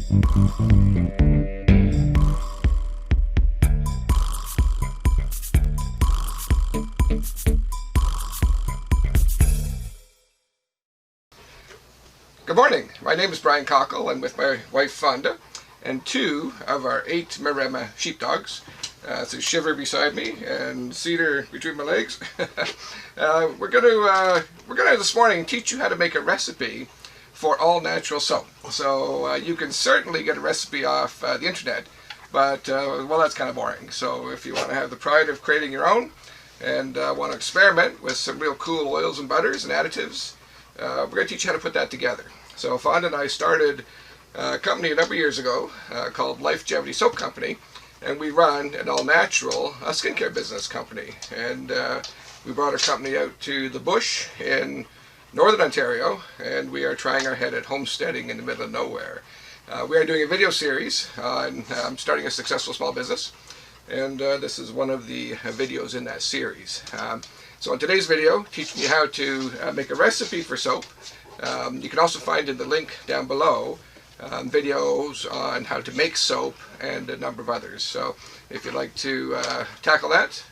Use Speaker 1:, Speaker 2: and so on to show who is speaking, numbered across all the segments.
Speaker 1: Good morning. My name is Brian Cockell. I'm with my wife Fonda and two of our 8 Maremma sheepdogs. So Shiver beside me and Cedar between my legs. We're gonna this morning teach you how to make a recipe for all natural soap. So you can certainly get a recipe off the internet, but well, that's kind of boring. So if you want to have the pride of creating your own and want to experiment with some real cool oils and butters and additives, we're going to teach you how to put that together. So Fonda and I started a company a number of years ago called Lifegevity Soap Company, and we run an all-natural skincare business company. And we brought our company out to the bush in northern Ontario, and we are trying our head at homesteading in the middle of nowhere. We are doing a video series on starting a successful small business, and this is one of the videos in that series. So in today's video, teaching you how to make a recipe for soap. You can also find in the link down below videos on how to make soap and a number of others. So if you'd like to tackle that,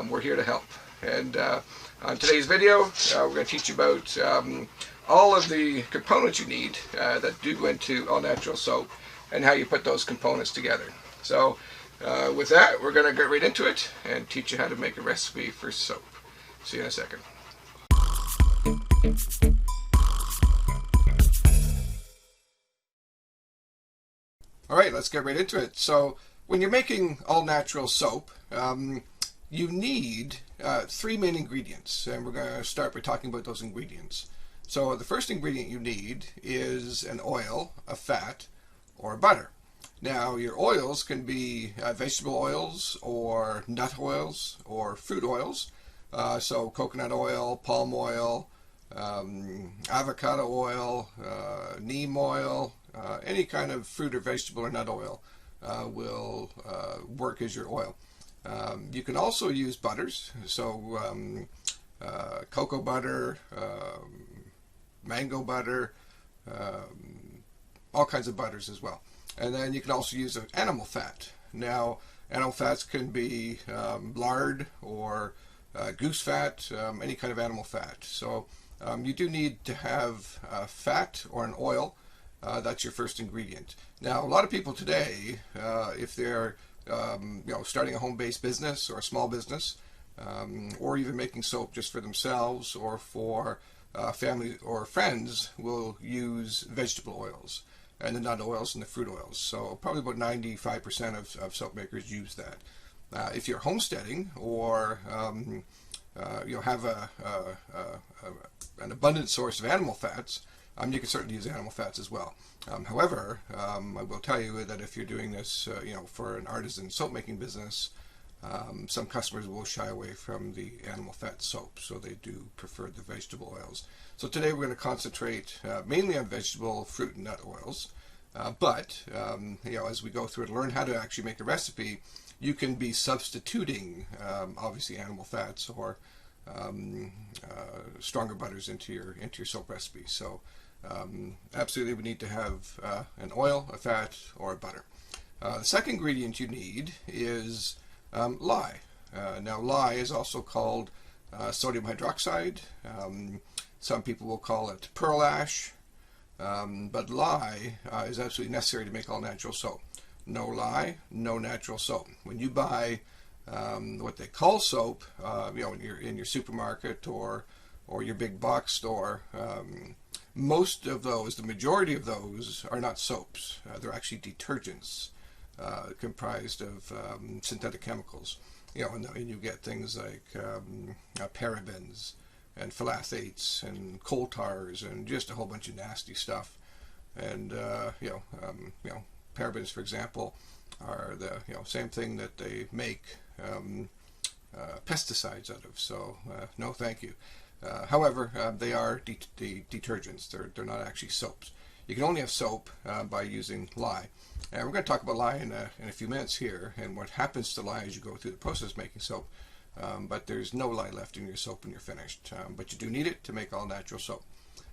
Speaker 1: we're here to help. And on today's video, we're going to teach you about all of the components you need that do go into all natural soap and how you put those components together. So with that, we're going to get right into it and teach you how to make a recipe for soap. See you in a second. Alright, let's get right into it. So when you're making all natural soap, you need 3 main ingredients, and we're going to start by talking about those ingredients. So the first ingredient you need is an oil, a fat, or a butter. Now your oils can be vegetable oils or nut oils or fruit oils. So coconut oil, palm oil, avocado oil, neem oil, any kind of fruit or vegetable or nut oil will work as your oil. You can also use butters, so cocoa butter, mango butter, all kinds of butters as well. And then you can also use animal fat. Now animal fats can be lard or goose fat, any kind of animal fat. So you do need to have fat or an oil. That's your first ingredient. Now, a lot of people today, if they're starting a home-based business or a small business, or even making soap just for themselves or for family or friends, will use vegetable oils and the nut oils and the fruit oils. So probably about 95% of soap makers use that. If you're homesteading or have an abundant source of animal fats, you can certainly use animal fats as well. However, I will tell you that if you're doing this, for an artisan soap making business, some customers will shy away from the animal fat soap, so they do prefer the vegetable oils. So today we're going to concentrate mainly on vegetable, fruit, and nut oils. But as we go through it, learn how to actually make a recipe, you can be substituting obviously animal fats or stronger butters into your soap recipe. So absolutely we need to have an oil, a fat, or a butter. The second ingredient you need is lye. Now lye is also called sodium hydroxide. Some people will call it pearl ash, but lye is absolutely necessary to make all natural soap. No lye, no natural soap. When you buy what they call soap, in your supermarket or your big box store, most of those, the majority of those, are not soaps. They're actually detergents comprised of synthetic chemicals. And you get things like parabens and phthalates and coal tars and just a whole bunch of nasty stuff. And parabens, for example, are the same thing that they make pesticides out of. So no, thank you. However, they are detergents. They're not actually soaps. You can only have soap by using lye. And we're going to talk about lye in a few minutes here, and what happens to lye as you go through the process of making soap. But there's no lye left in your soap when you're finished. But you do need it to make all natural soap.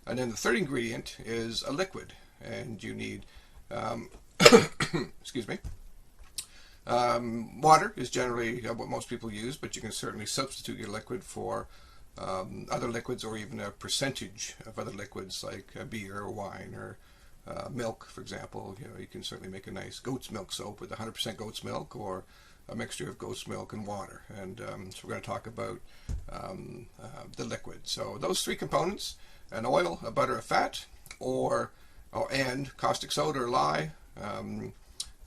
Speaker 1: And then the third ingredient is a liquid, and you need Um, excuse me. Water is generally what most people use, but you can certainly substitute your liquid for other liquids, or even a percentage of other liquids like beer or wine or milk, for example. You can certainly make a nice goat's milk soap with 100% goat's milk, or a mixture of goat's milk and water. And so we're going to talk about the liquid. So those three components: an oil, a butter, a fat, and caustic soda or lye,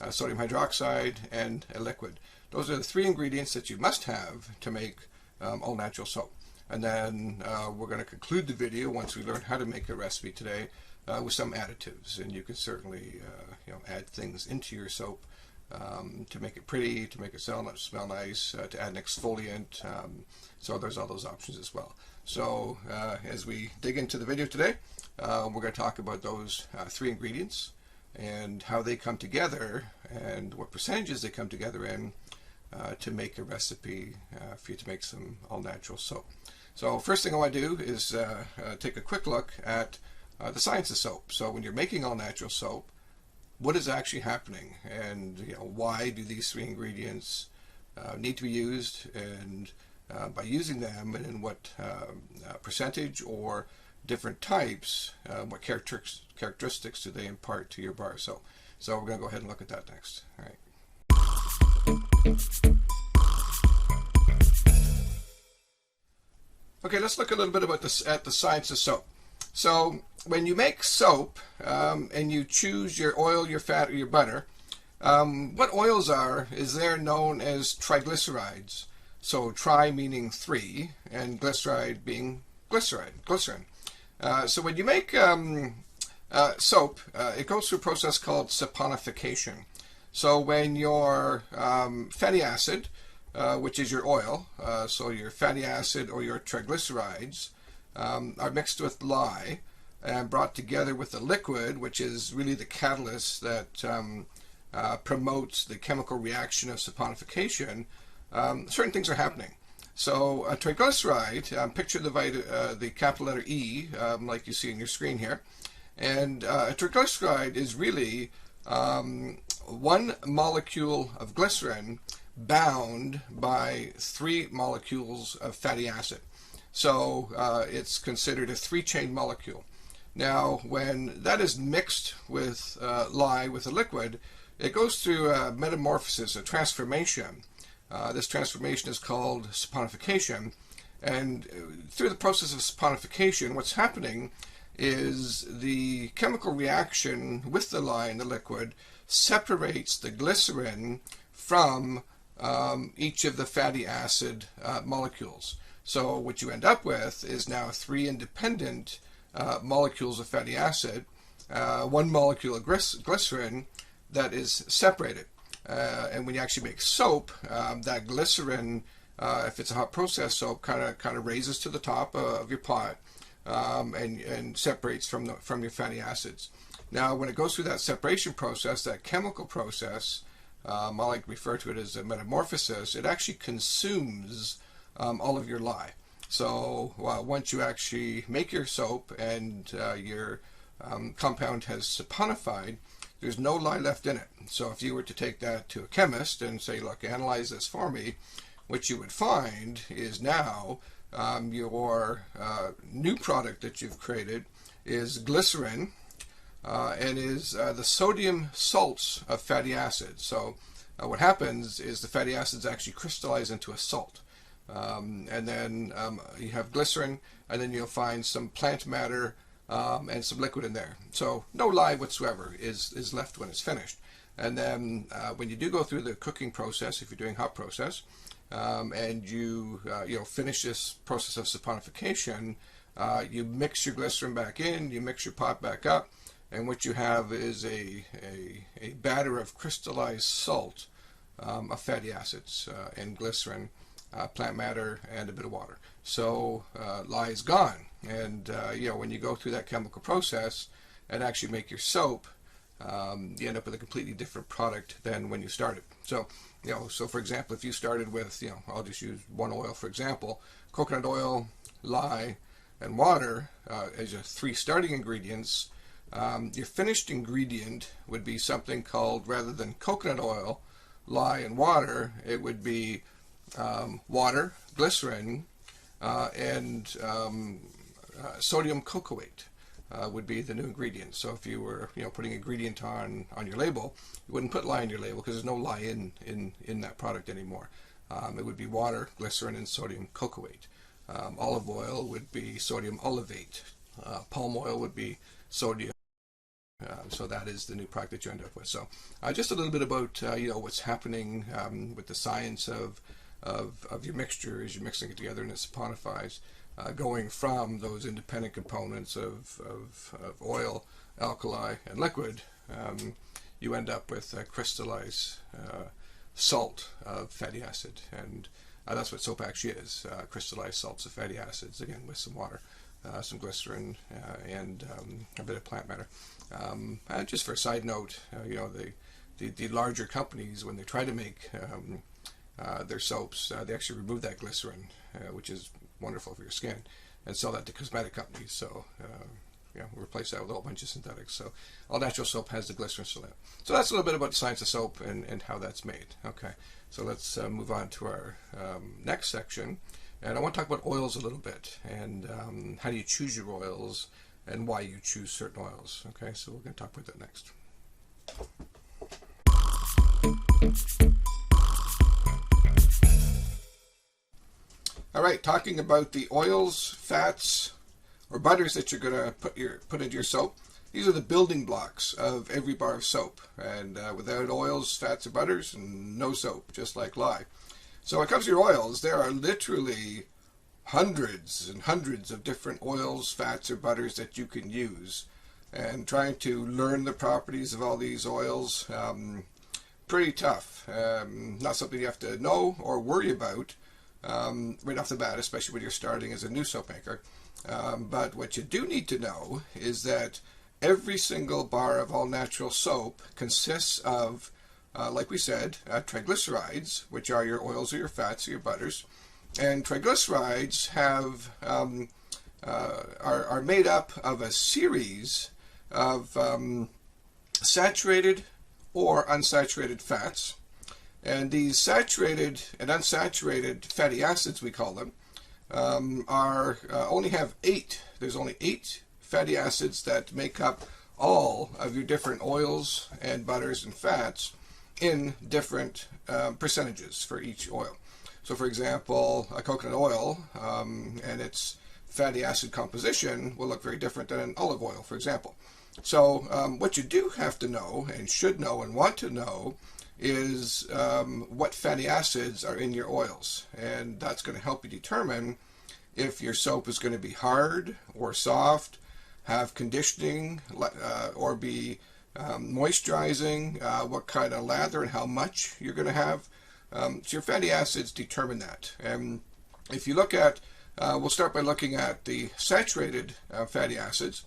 Speaker 1: sodium hydroxide, and a liquid. Those are the three ingredients that you must have to make all natural soap. And then we're going to conclude the video, once we learn how to make a recipe today, with some additives. And you can certainly add things into your soap to make it pretty, to make it smell nice, to add an exfoliant. So there's all those options as well. So as we dig into the video today, we're going to talk about those three ingredients and how they come together and what percentages they come together in to make a recipe for you to make some all-natural soap. So first thing I want to do is take a quick look at the science of soap. So when you're making all-natural soap, what is actually happening, and why do these three ingredients need to be used, and by using them, and in what percentage or different types, what characteristics do they impart to your bar soap? So we're going to go ahead and look at that next. All right. Okay, let's look a little bit at the science of soap. So when you make soap and you choose your oil, your fat, or your butter, what oils is they're known as triglycerides. So tri meaning three, and glyceride being glycerin. So when you make soap, it goes through a process called saponification. So when your fatty acid, which is your oil, so your fatty acid or your triglycerides, are mixed with lye and brought together with the liquid, which is really the catalyst that promotes the chemical reaction of saponification, certain things are happening. So a triglyceride, picture the capital letter E, like you see on your screen here, and a triglyceride is really one molecule of glycerin bound by three molecules of fatty acid. So it's considered a three-chain molecule. Now, when that is mixed with lye, with a liquid, it goes through a metamorphosis, a transformation. This transformation is called saponification. And through the process of saponification, what's happening is the chemical reaction with the lye and the liquid separates the glycerin from each of the fatty acid molecules. So what you end up with is now three independent molecules of fatty acid, one molecule of glycerin that is separated. And when you actually make soap, that glycerin, if it's a hot process soap, kind of raises to the top of your pot and separates from your fatty acids. Now, when it goes through that separation process, that chemical process, I like to refer to it as a metamorphosis, it actually consumes all of your lye. So once you actually make your soap and your compound has saponified, there's no lye left in it. So if you were to take that to a chemist and say, look, analyze this for me, what you would find is now your new product that you've created is glycerin and is the sodium salts of fatty acids. So what happens is the fatty acids actually crystallize into a salt. And then you have glycerin, and then you'll find some plant matter and some liquid in there. So no lye whatsoever is left when it's finished. And then when you do go through the cooking process, if you're doing hot process, and you finish this process of saponification, you mix your glycerin back in, you mix your pot back up, and what you have is a batter of crystallized salt of fatty acids and glycerin, plant matter, and a bit of water. So lye is gone, and when you go through that chemical process and actually make your soap, you end up with a completely different product than when you started. So so for example, if you started with I'll just use one oil for example, coconut oil, lye, and water as your three starting ingredients, Your finished ingredient would be something called, rather than coconut oil, lye, and water, it would be water, glycerin, and sodium cocoate would be the new ingredient. So if you were putting ingredient on your label, you wouldn't put lye on your label because there's no lye in that product anymore. It would be water, glycerin, and sodium cocoate. Olive oil would be sodium olivate. Palm oil would be sodium. So that is the new product that you end up with. So just a little bit about what's happening with the science of your mixture as you're mixing it together and it saponifies, going from those independent components of oil, alkali, and liquid. You end up with a crystallized salt of fatty acid, and that's what soap actually is, crystallized salts of fatty acids, again with some water, some glycerin, and a bit of plant matter. And just for a side note, the larger companies, when they try to make their soaps, they actually remove that glycerin, which is wonderful for your skin, and sell that to cosmetic companies. So replace that with a whole bunch of synthetics. So all natural soap has the glycerin still in it. So that's a little bit about the science of soap and how that's made. Okay, so let's move on to our next section, and I want to talk about oils a little bit, and how do you choose your oils and why you choose certain oils. Okay, so we're going to talk about that next. All right, talking about the oils, fats, or butters that you're going to put into your soap. These are the building blocks of every bar of soap. And without oils, fats, or butters, no soap, just like lye. So when it comes to your oils, there are literally hundreds and hundreds of different oils, fats, or butters that you can use. And trying to learn the properties of all these oils, pretty tough. Not something you have to know or worry about right off the bat, especially when you're starting as a new soap maker. But what you do need to know is that every single bar of all natural soap consists of, like we said, triglycerides, which are your oils or your fats or your butters. And triglycerides are made up of a series of saturated or unsaturated fats. And these saturated and unsaturated fatty acids, we call them, only have 8. There's only 8 fatty acids that make up all of your different oils and butters and fats in different percentages for each oil. So for example, a coconut oil and its fatty acid composition will look very different than an olive oil, for example. So what you do have to know and should know and want to know is what fatty acids are in your oils, and that's going to help you determine if your soap is going to be hard or soft, have conditioning, or be moisturizing, what kind of lather and how much you're going to have. So your fatty acids determine that. And if you look at, we'll start by looking at the saturated fatty acids.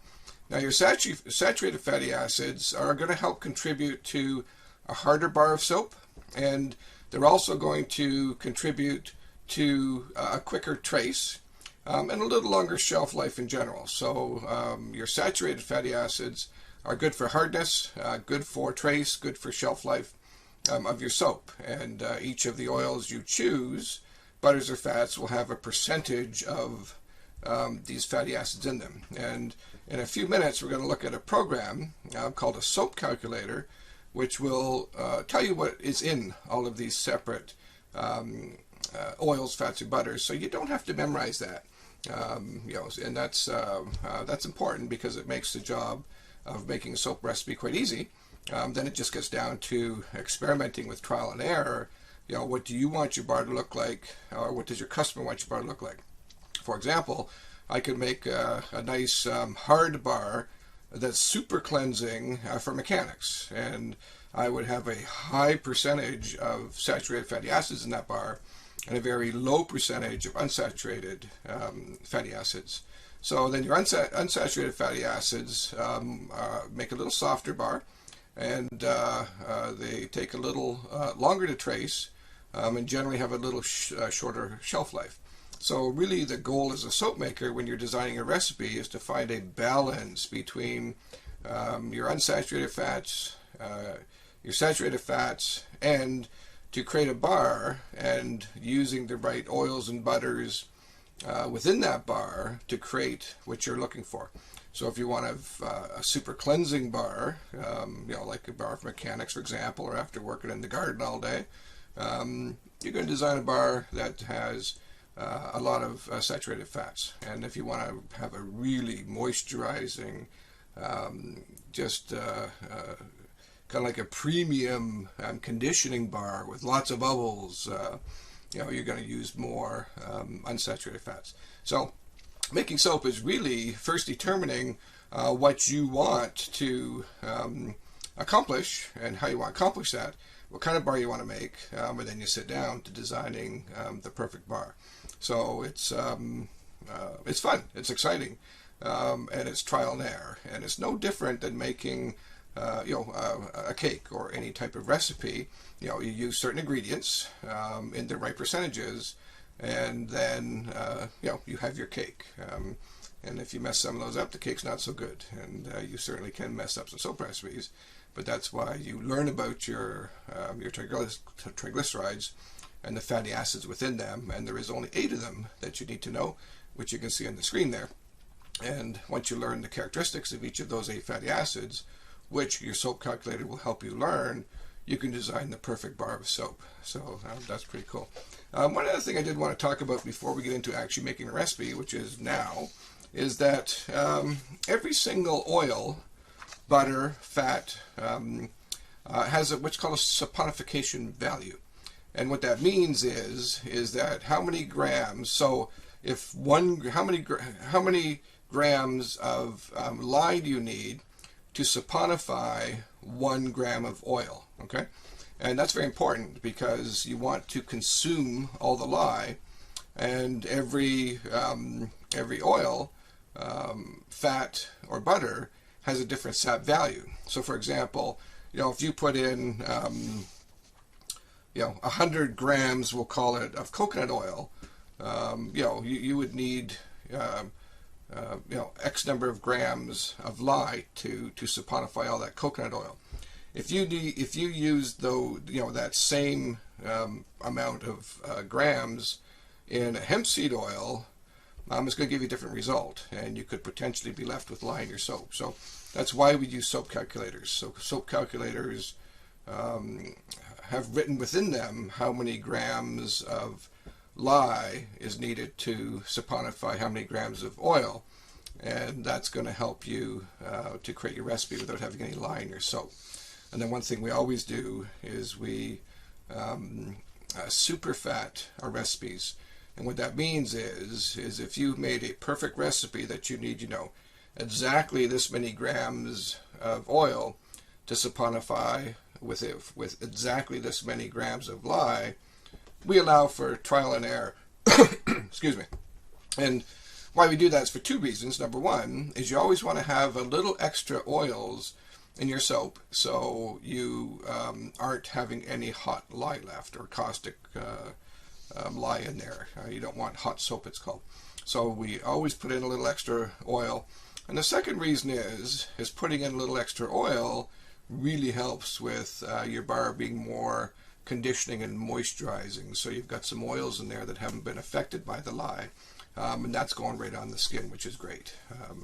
Speaker 1: Now your saturated fatty acids are going to help contribute to a harder bar of soap, and they're also going to contribute to a quicker trace and a little longer shelf life in general. So your saturated fatty acids are good for hardness, good for trace, good for shelf life of your soap. And each of the oils you choose, butters or fats, will have a percentage of these fatty acids in them. And in a few minutes we're going to look at a program called a soap calculator, which will tell you what is in all of these separate oils, fats, and butters, so you don't have to memorize that. And that's important because it makes the job of making a soap recipe quite easy. Then it just gets down to experimenting with trial and error. What do you want your bar to look like, or what does your customer want your bar to look like? For example, I could make a nice hard bar that's super cleansing for mechanics, and I would have a high percentage of saturated fatty acids in that bar and a very low percentage of unsaturated fatty acids. So then your unsaturated fatty acids make a little softer bar, and they take a little longer to trace, and generally have a little shorter shelf life. So really the goal as a soap maker when you're designing a recipe is to find a balance between your unsaturated fats, your saturated fats, and to create a bar, and using the right oils and butters within that bar to create what you're looking for. So if you want to have a super cleansing bar, like a bar for mechanics, for example, or after working in the garden all day, you're going to design a bar that has a lot of saturated fats. And if you want to have a really moisturizing, kind of like a premium conditioning bar with lots of bubbles, you're going to use more unsaturated fats. So making soap is really first determining what you want to accomplish and how you want to accomplish that, what kind of bar you want to make, and then you sit down to designing the perfect bar. So it's fun, it's exciting, and it's trial and error, and it's no different than making a cake or any type of recipe. You use certain ingredients in the right percentages, and then you have your cake. And if you mess some of those up, the cake's not so good. And you certainly can mess up some soap recipes, but that's why you learn about your triglycerides and the fatty acids within them, and there is only 8 of them that you need to know, which you can see on the screen there. And once you learn the characteristics of each of those 8 fatty acids, which your soap calculator will help you learn, you can design the perfect bar of soap. So that's pretty cool. One other thing I did want to talk about before we get into actually making a recipe, which is now, is that every single oil, butter, fat, has what's called a saponification value. And what that means is that how many grams, so if how many grams of lye do you need to saponify 1 gram of oil, okay? And that's very important because you want to consume all the lye, and every oil, fat or butter has a different sap value. So for example, if you put in 100 grams, we'll call it, of coconut oil, you would need X number of grams of lye to saponify all that coconut oil. If you use that same amount of grams in hemp seed oil, it's going to give you a different result, and you could potentially be left with lye in your soap. So that's why we use soap calculators. So soap calculators have written within them how many grams of lye is needed to saponify how many grams of oil, and that's going to help you to create your recipe without having any lye in your soap. And then one thing we always do is we super fat our recipes. And what that means is if you made a perfect recipe that you need, exactly this many grams of oil to saponify with exactly this many grams of lye, we allow for trial and error. Excuse me. And why we do that is for 2 reasons. Number one is you always want to have a little extra oils in your soap, so you aren't having any hot lye left, or caustic lye in there. You don't want hot soap, it's called. So we always put in a little extra oil. And the second reason is putting in a little extra oil really helps with your bar being more conditioning and moisturizing. So you've got some oils in there that haven't been affected by the lye, and that's going right on the skin, which is great,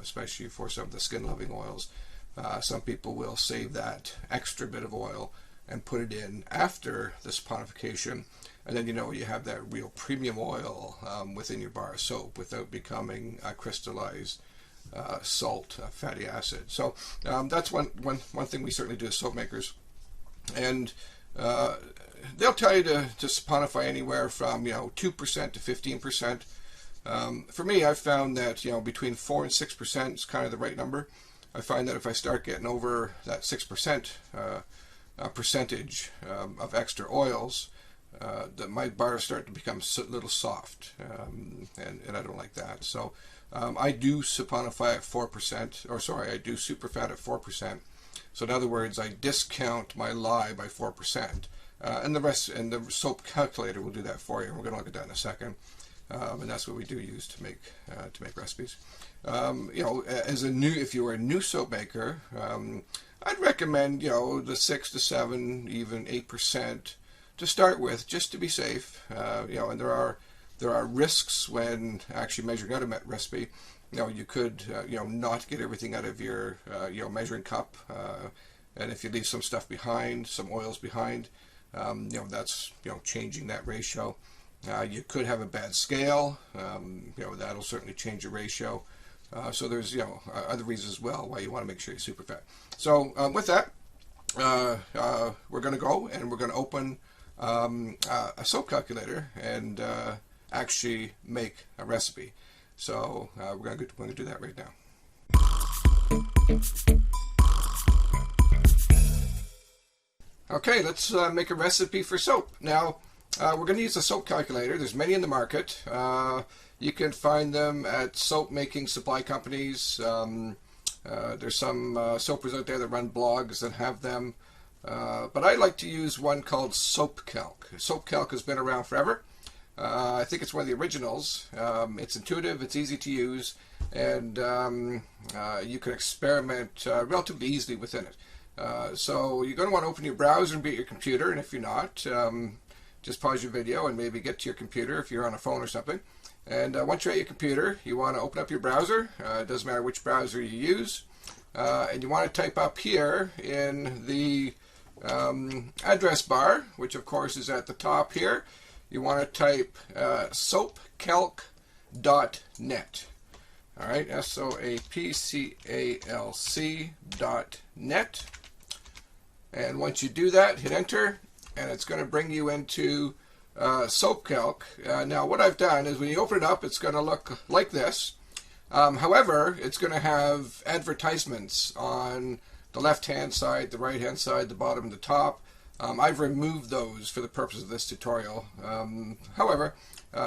Speaker 1: especially for some of the skin loving oils. Some people will save that extra bit of oil and put it in after the saponification, and then you have that real premium oil within your bar of soap without becoming a crystallized salt, fatty acid. So that's one thing we certainly do as soap makers. And they'll tell you to saponify anywhere from 2% to 15%. For me, I've found that between 4 and 6% is kind of the right number. I find that if I start getting over that 6% percentage of extra oils, that my bars start to become a little soft, and I don't like that. So I do saponify at 4%, or sorry, I do superfat at 4%. So in other words, I discount my lye by 4%, and the rest, and the soap calculator will do that for you. We're going to look at that in a second, and that's what we do use to make recipes. if you were a new soap maker, I'd recommend, the 6 to 7, even 8% to start with, just to be safe. And there are risks when actually measuring out a recipe. You could, not get everything out of your, measuring cup. And if you leave some stuff behind, some oils behind, that's, changing that ratio. You could have a bad scale. That'll certainly change your ratio. So there's, other reasons as well why you want to make sure you're super fat. So with that, we're going to go and we're going to open a soap calculator and actually make a recipe. So we're going to do that right now. Okay, let's make a recipe for soap. Now, we're going to use a soap calculator. There's many in the market. You can find them at soap making supply companies. There's some soapers out there that run blogs that have them. But I like to use one called Calc. Calc has been around forever. I think it's one of the originals. It's intuitive, it's easy to use, and you can experiment relatively easily within it. So you're going to want to open your browser and be at your computer, and if you're not, just pause your video and maybe get to your computer if you're on a phone or something. And once you're at your computer, you want to open up your browser. It doesn't matter which browser you use. And you want to type up here in the address bar, which of course is at the top here. You want to type SOAPCalc.net. All right, SOAPCALC.net. And once you do that, hit enter, and it's going to bring you into Calc. Now, what I've done is when you open it up, it's going to look like this. However, it's going to have advertisements on the left-hand side, the right-hand side, the bottom, and the top. I've removed those for the purpose of this tutorial. However,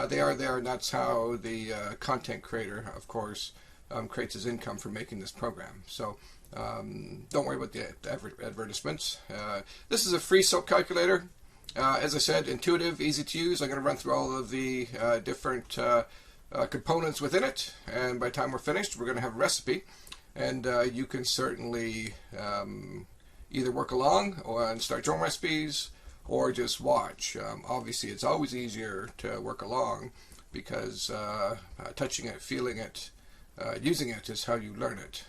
Speaker 1: they are there, and that's how the content creator, of course, creates his income from making this program. So don't worry about the advertisements. This is a free soap calculator. As I said, intuitive, easy to use. I'm going to run through all of the different components within it, and by the time we're finished, we're going to have a recipe. And you can certainly either work along and start your own recipes, or just watch. Obviously, it's always easier to work along because touching it, feeling it, using it is how you learn it.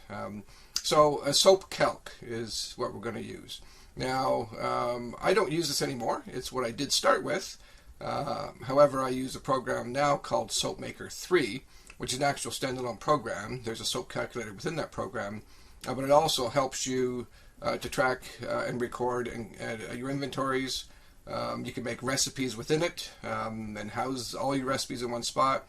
Speaker 1: So a soap calc is what we're going to use. Now, I don't use this anymore. It's what I did start with. However, I use a program now called SOAPMAKER 3, which is an actual standalone program. There's a soap calculator within that program, but it also helps you to track and record your inventories. You can make recipes within it and house all your recipes in one spot.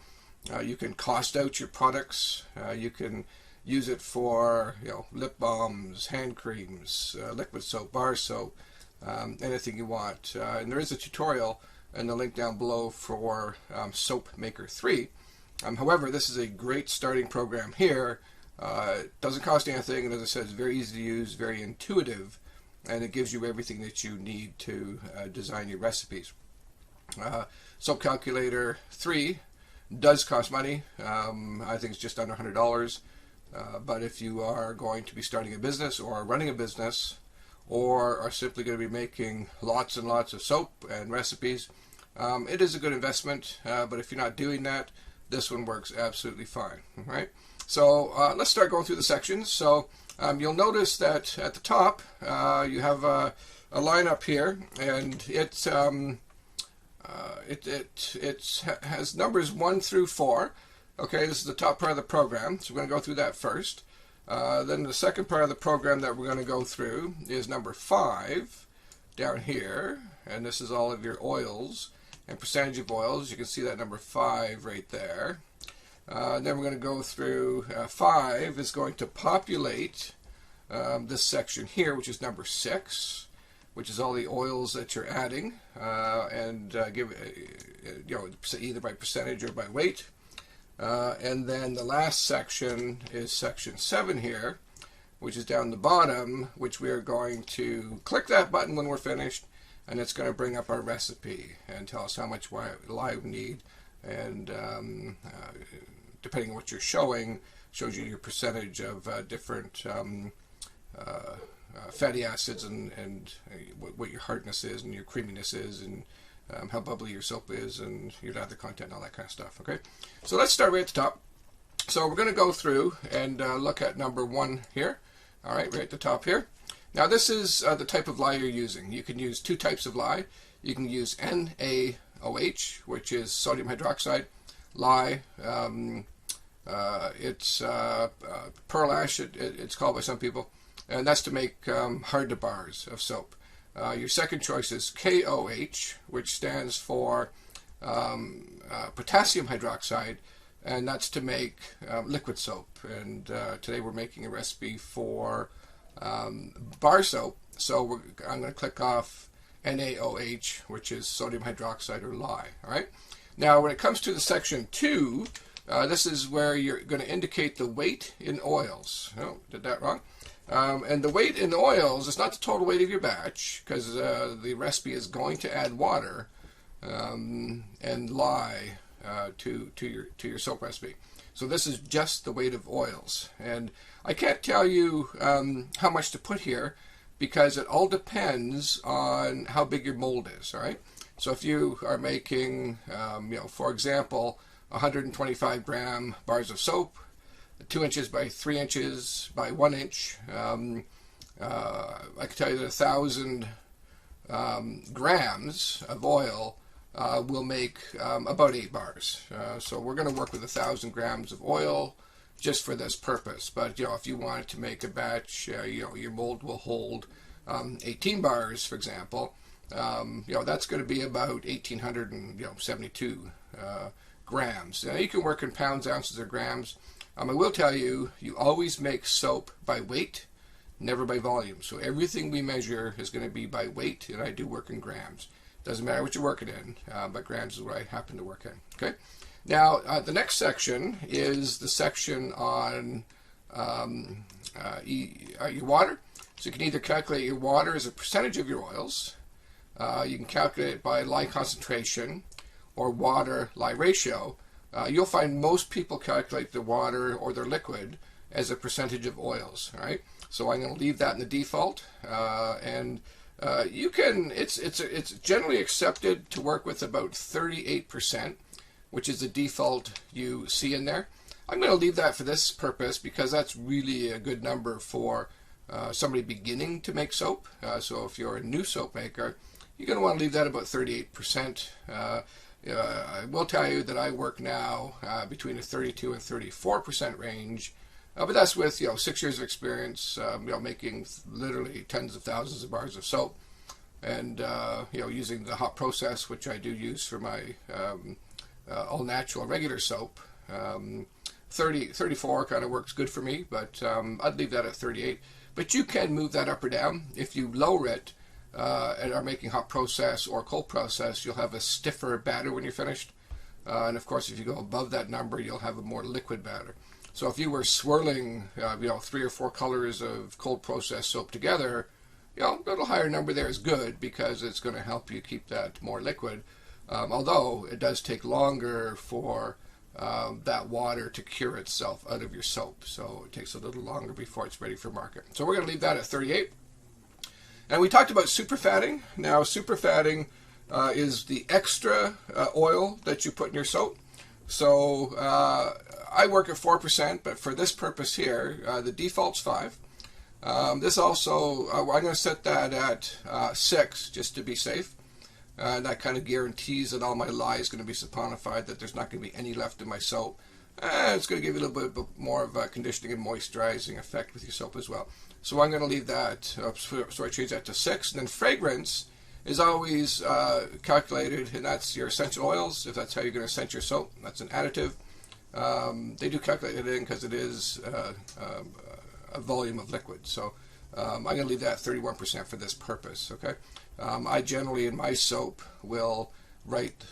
Speaker 1: You can cost out your products. You can use it for lip balms, hand creams, liquid soap, bar soap, anything you want. And there is a tutorial and the link down below for SOAPMAKER 3. However, this is a great starting program here. It doesn't cost anything, and as I said, it's very easy to use, very intuitive, and it gives you everything that you need to design your recipes. Soap Calculator 3 does cost money. I think it's just under $100. But if you are going to be starting a business or running a business, or are simply going to be making lots and lots of soap and recipes, it is a good investment. But if you're not doing that, this one works absolutely fine. All right. So let's start going through the sections. So you'll notice that at the top you have a line up here, and it has numbers 1 through 4. Okay, this is the top part of the program, so we're going to go through that first. Then the second part of the program that we're going to go through is number 5 down here, and this is all of your oils and percentage of oils. You can see that number 5 right there. Then we're going to go through 5 is going to populate this section here, which is number 6, which is all the oils that you're adding, and give either by percentage or by weight. And then the last section is section 7 here, which is down the bottom, which we are going to click that button when we're finished, and it's going to bring up our recipe and tell us how much lye we need, and depending on what you're showing, shows you your percentage of different fatty acids and what your hardness is and your creaminess is and how bubbly your soap is and your lather content and all that kind of stuff. Okay, so let's start right at the top. So we're going to go through and look at number 1 here. All right, right at the top here. Now this is the type of lye you're using. You can use 2 types of lye. You can use NaOH, which is sodium hydroxide lye. It's pearl ash, it's called by some people, and that's to make harder bars of soap. Your second choice is KOH, which stands for potassium hydroxide, and that's to make liquid soap. And today we're making a recipe for bar soap, so I'm going to click off NaOH, which is sodium hydroxide or lye. All right. Now, when it comes to the section 2, this is where you're going to indicate the weight in oils. Oh, did that wrong. And the weight in oils is not the total weight of your batch, because the recipe is going to add water and lye to your soap recipe. So this is just the weight of oils. And I can't tell you how much to put here, because it all depends on how big your mold is. All right. So if you are making, for example, 125 gram bars of soap, 2 inches by 3 inches by 1 inch, I can tell you that 1,000 grams of oil will make about 8 bars. So we're going to work with 1,000 grams of oil just for this purpose. But if you wanted to make a batch, your mold will hold 18 bars, for example. That's going to be about 1,872 grams. Now you can work in pounds, ounces, or grams. I will tell you, you always make soap by weight, never by volume. So everything we measure is going to be by weight, and I do work in grams. Doesn't matter what you're working in, but grams is what I happen to work in. Okay. Now the next section is the section on your water. So you can either calculate your water as a percentage of your oils. You can calculate it by lye concentration or water-lye ratio. You'll find most people calculate the water or their liquid as a percentage of oils. All right, so I'm going to leave that in the default, and you can. It's generally accepted to work with about 38%, which is the default you see in there. I'm going to leave that for this purpose because that's really a good number for somebody beginning to make soap. So if you're a new soap maker, you're going to want to leave that about 38%. I will tell you that I work now between a 32 and 34% range, but that's with 6 years of experience, making literally tens of thousands of bars of soap, and using the hot process, which I do use for my all natural regular soap. 34 kind of works good for me, but I'd leave that at 38. But you can move that up or down. If you lower it and are making hot process or cold process, you'll have a stiffer batter when you're finished. And of course, if you go above that number, you'll have a more liquid batter. So if you were swirling, 3 or 4 colors of cold process soap together, a little higher number there is good because it's going to help you keep that more liquid. Although it does take longer for that water to cure itself out of your soap. So it takes a little longer before it's ready for market. So we're going to leave that at 38. And we talked about superfatting. Now, superfatting is the extra oil that you put in your soap. So I work at 4%, but for this purpose here, the default's 5. This also, I'm going to set that at 6 just to be safe. That kind of guarantees that all my lye is going to be saponified, that there's not going to be any left in my soap. It's going to give you a little bit more of a conditioning and moisturizing effect with your soap as well. So I'm going to leave that, so I change that to 6. And then fragrance is always calculated, and that's your essential oils, if that's how you're going to scent your soap. That's an additive. They do calculate it in because it is a volume of liquid. So I'm going to leave that 31% for this purpose, okay? I generally, in my soap, will write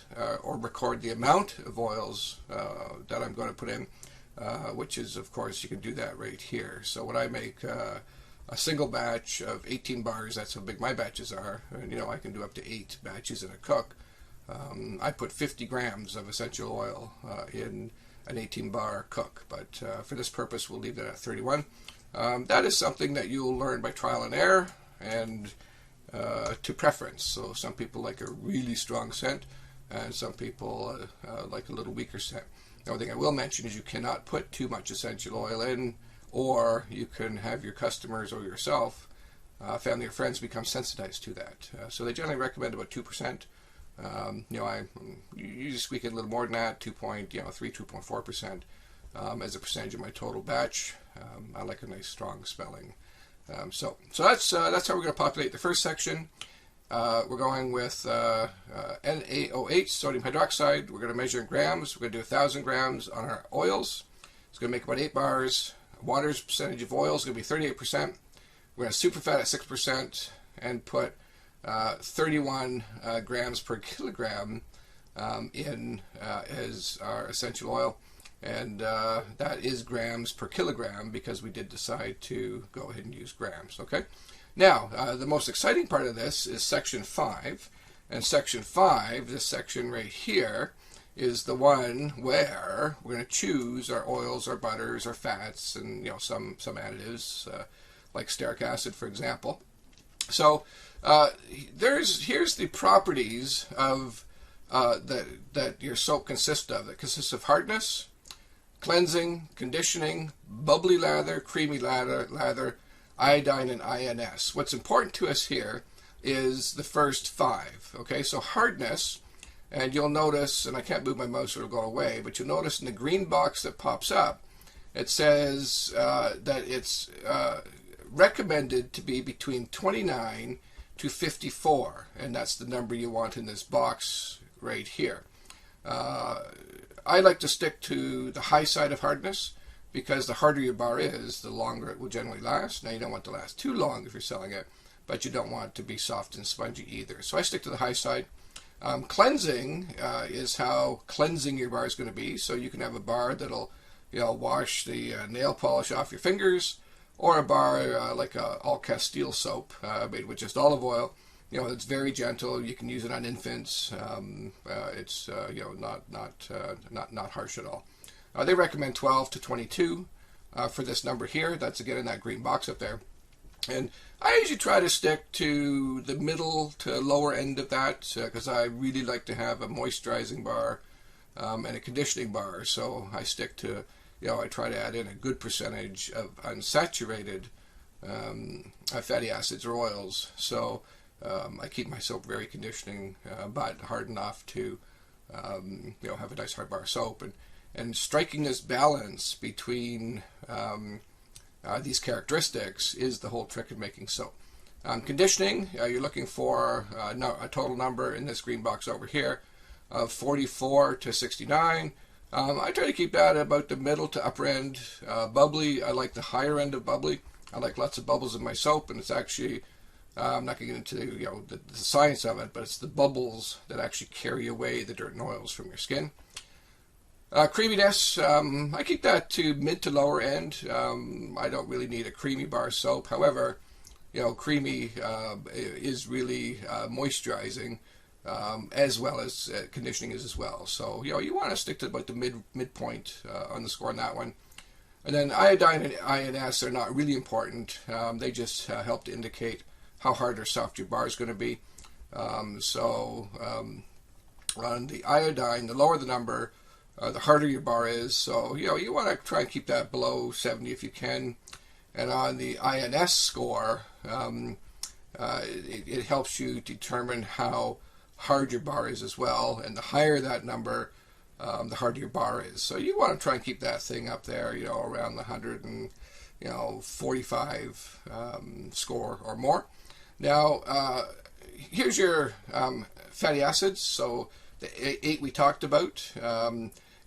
Speaker 1: or record the amount of oils that I'm going to put in, which is, of course, you can do that right here. So when I make a single batch of 18 bars, that's how big my batches are, and I can do up to 8 batches in a cook. I put 50 grams of essential oil in an 18-bar cook. But for this purpose, we'll leave it at 31. That is something that you'll learn by trial and error and to preference. So some people like a really strong scent, and some people like a little weaker scent. The only thing I will mention is you cannot put too much essential oil in, or you can have your customers or yourself, family or friends, become sensitized to that. So they generally recommend about 2%. I usually squeak it a little more than that, 2.4% as a percentage of my total batch. I like a nice strong smelling. So that's how we're going to populate the first section. We're going with NaOH, sodium hydroxide. We're going to measure in grams. We're going to do 1,000 grams on our oils. It's going to make about 8 bars. Water's percentage of oil is going to be 38%. We're going to superfat at 6% and put 31 grams per kilogram in as our essential oil. And that is grams per kilogram because we did decide to go ahead and use grams. Okay. Now, the most exciting part of this is section 5. And section 5, this section right here, is the one where we're going to choose our oils, our butters, our fats, and some additives like stearic acid, for example. So here's the properties of that your soap consists of. It consists of hardness, cleansing, conditioning, bubbly lather, creamy lather, iodine, and INS. What's important to us here is the first 5. Okay, so hardness, and you'll notice, and I can't move my mouse or it'll go away, but you'll notice in the green box that pops up, it says that it's recommended to be between 29 to 54, and that's the number you want in this box right here. I like to stick to the high side of hardness because the harder your bar is, the longer it will generally last. Now, you don't want it to last too long if you're selling it, but you don't want it to be soft and spongy either. So I stick to the high side. Cleansing is how cleansing your bar is going to be. So you can have a bar that'll wash the nail polish off your fingers, or a bar like a all Castile soap made with just olive oil. It's very gentle. You can use it on infants. It's not harsh at all. They recommend 12 to 22 for this number here. That's again in that green box up there. And I usually try to stick to the middle to lower end of that because I really like to have a moisturizing bar and a conditioning bar. So I stick to, I try to add in a good percentage of unsaturated fatty acids or oils. So I keep my soap very conditioning, but hard enough to, have a nice hard bar soap. And striking this balance between these characteristics is the whole trick in making soap. Conditioning, you're looking for a total number in this green box over here of 44 to 69. I try to keep that about the middle to upper end. Bubbly, I like the higher end of bubbly. I like lots of bubbles in my soap, and it's actually, I'm not going to get into the science of it, but it's the bubbles that actually carry away the dirt and oils from your skin. Creaminess, I keep that to mid to lower end. I don't really need a creamy bar soap. However, creamy is really moisturizing as well as conditioning is as well. So, you want to stick to about the midpoint on the score on that one. And then iodine and INS are not really important. They just help to indicate how hard or soft your bar is going to be. On the iodine, the lower the number, the harder your bar is. So, you want to try and keep that below 70 if you can. And on the INS score, it helps you determine how hard your bar is as well. And the higher that number, the harder your bar is. So you want to try and keep that thing up there, around the 145 score or more. Now, here's your fatty acids. So the 8 we talked about.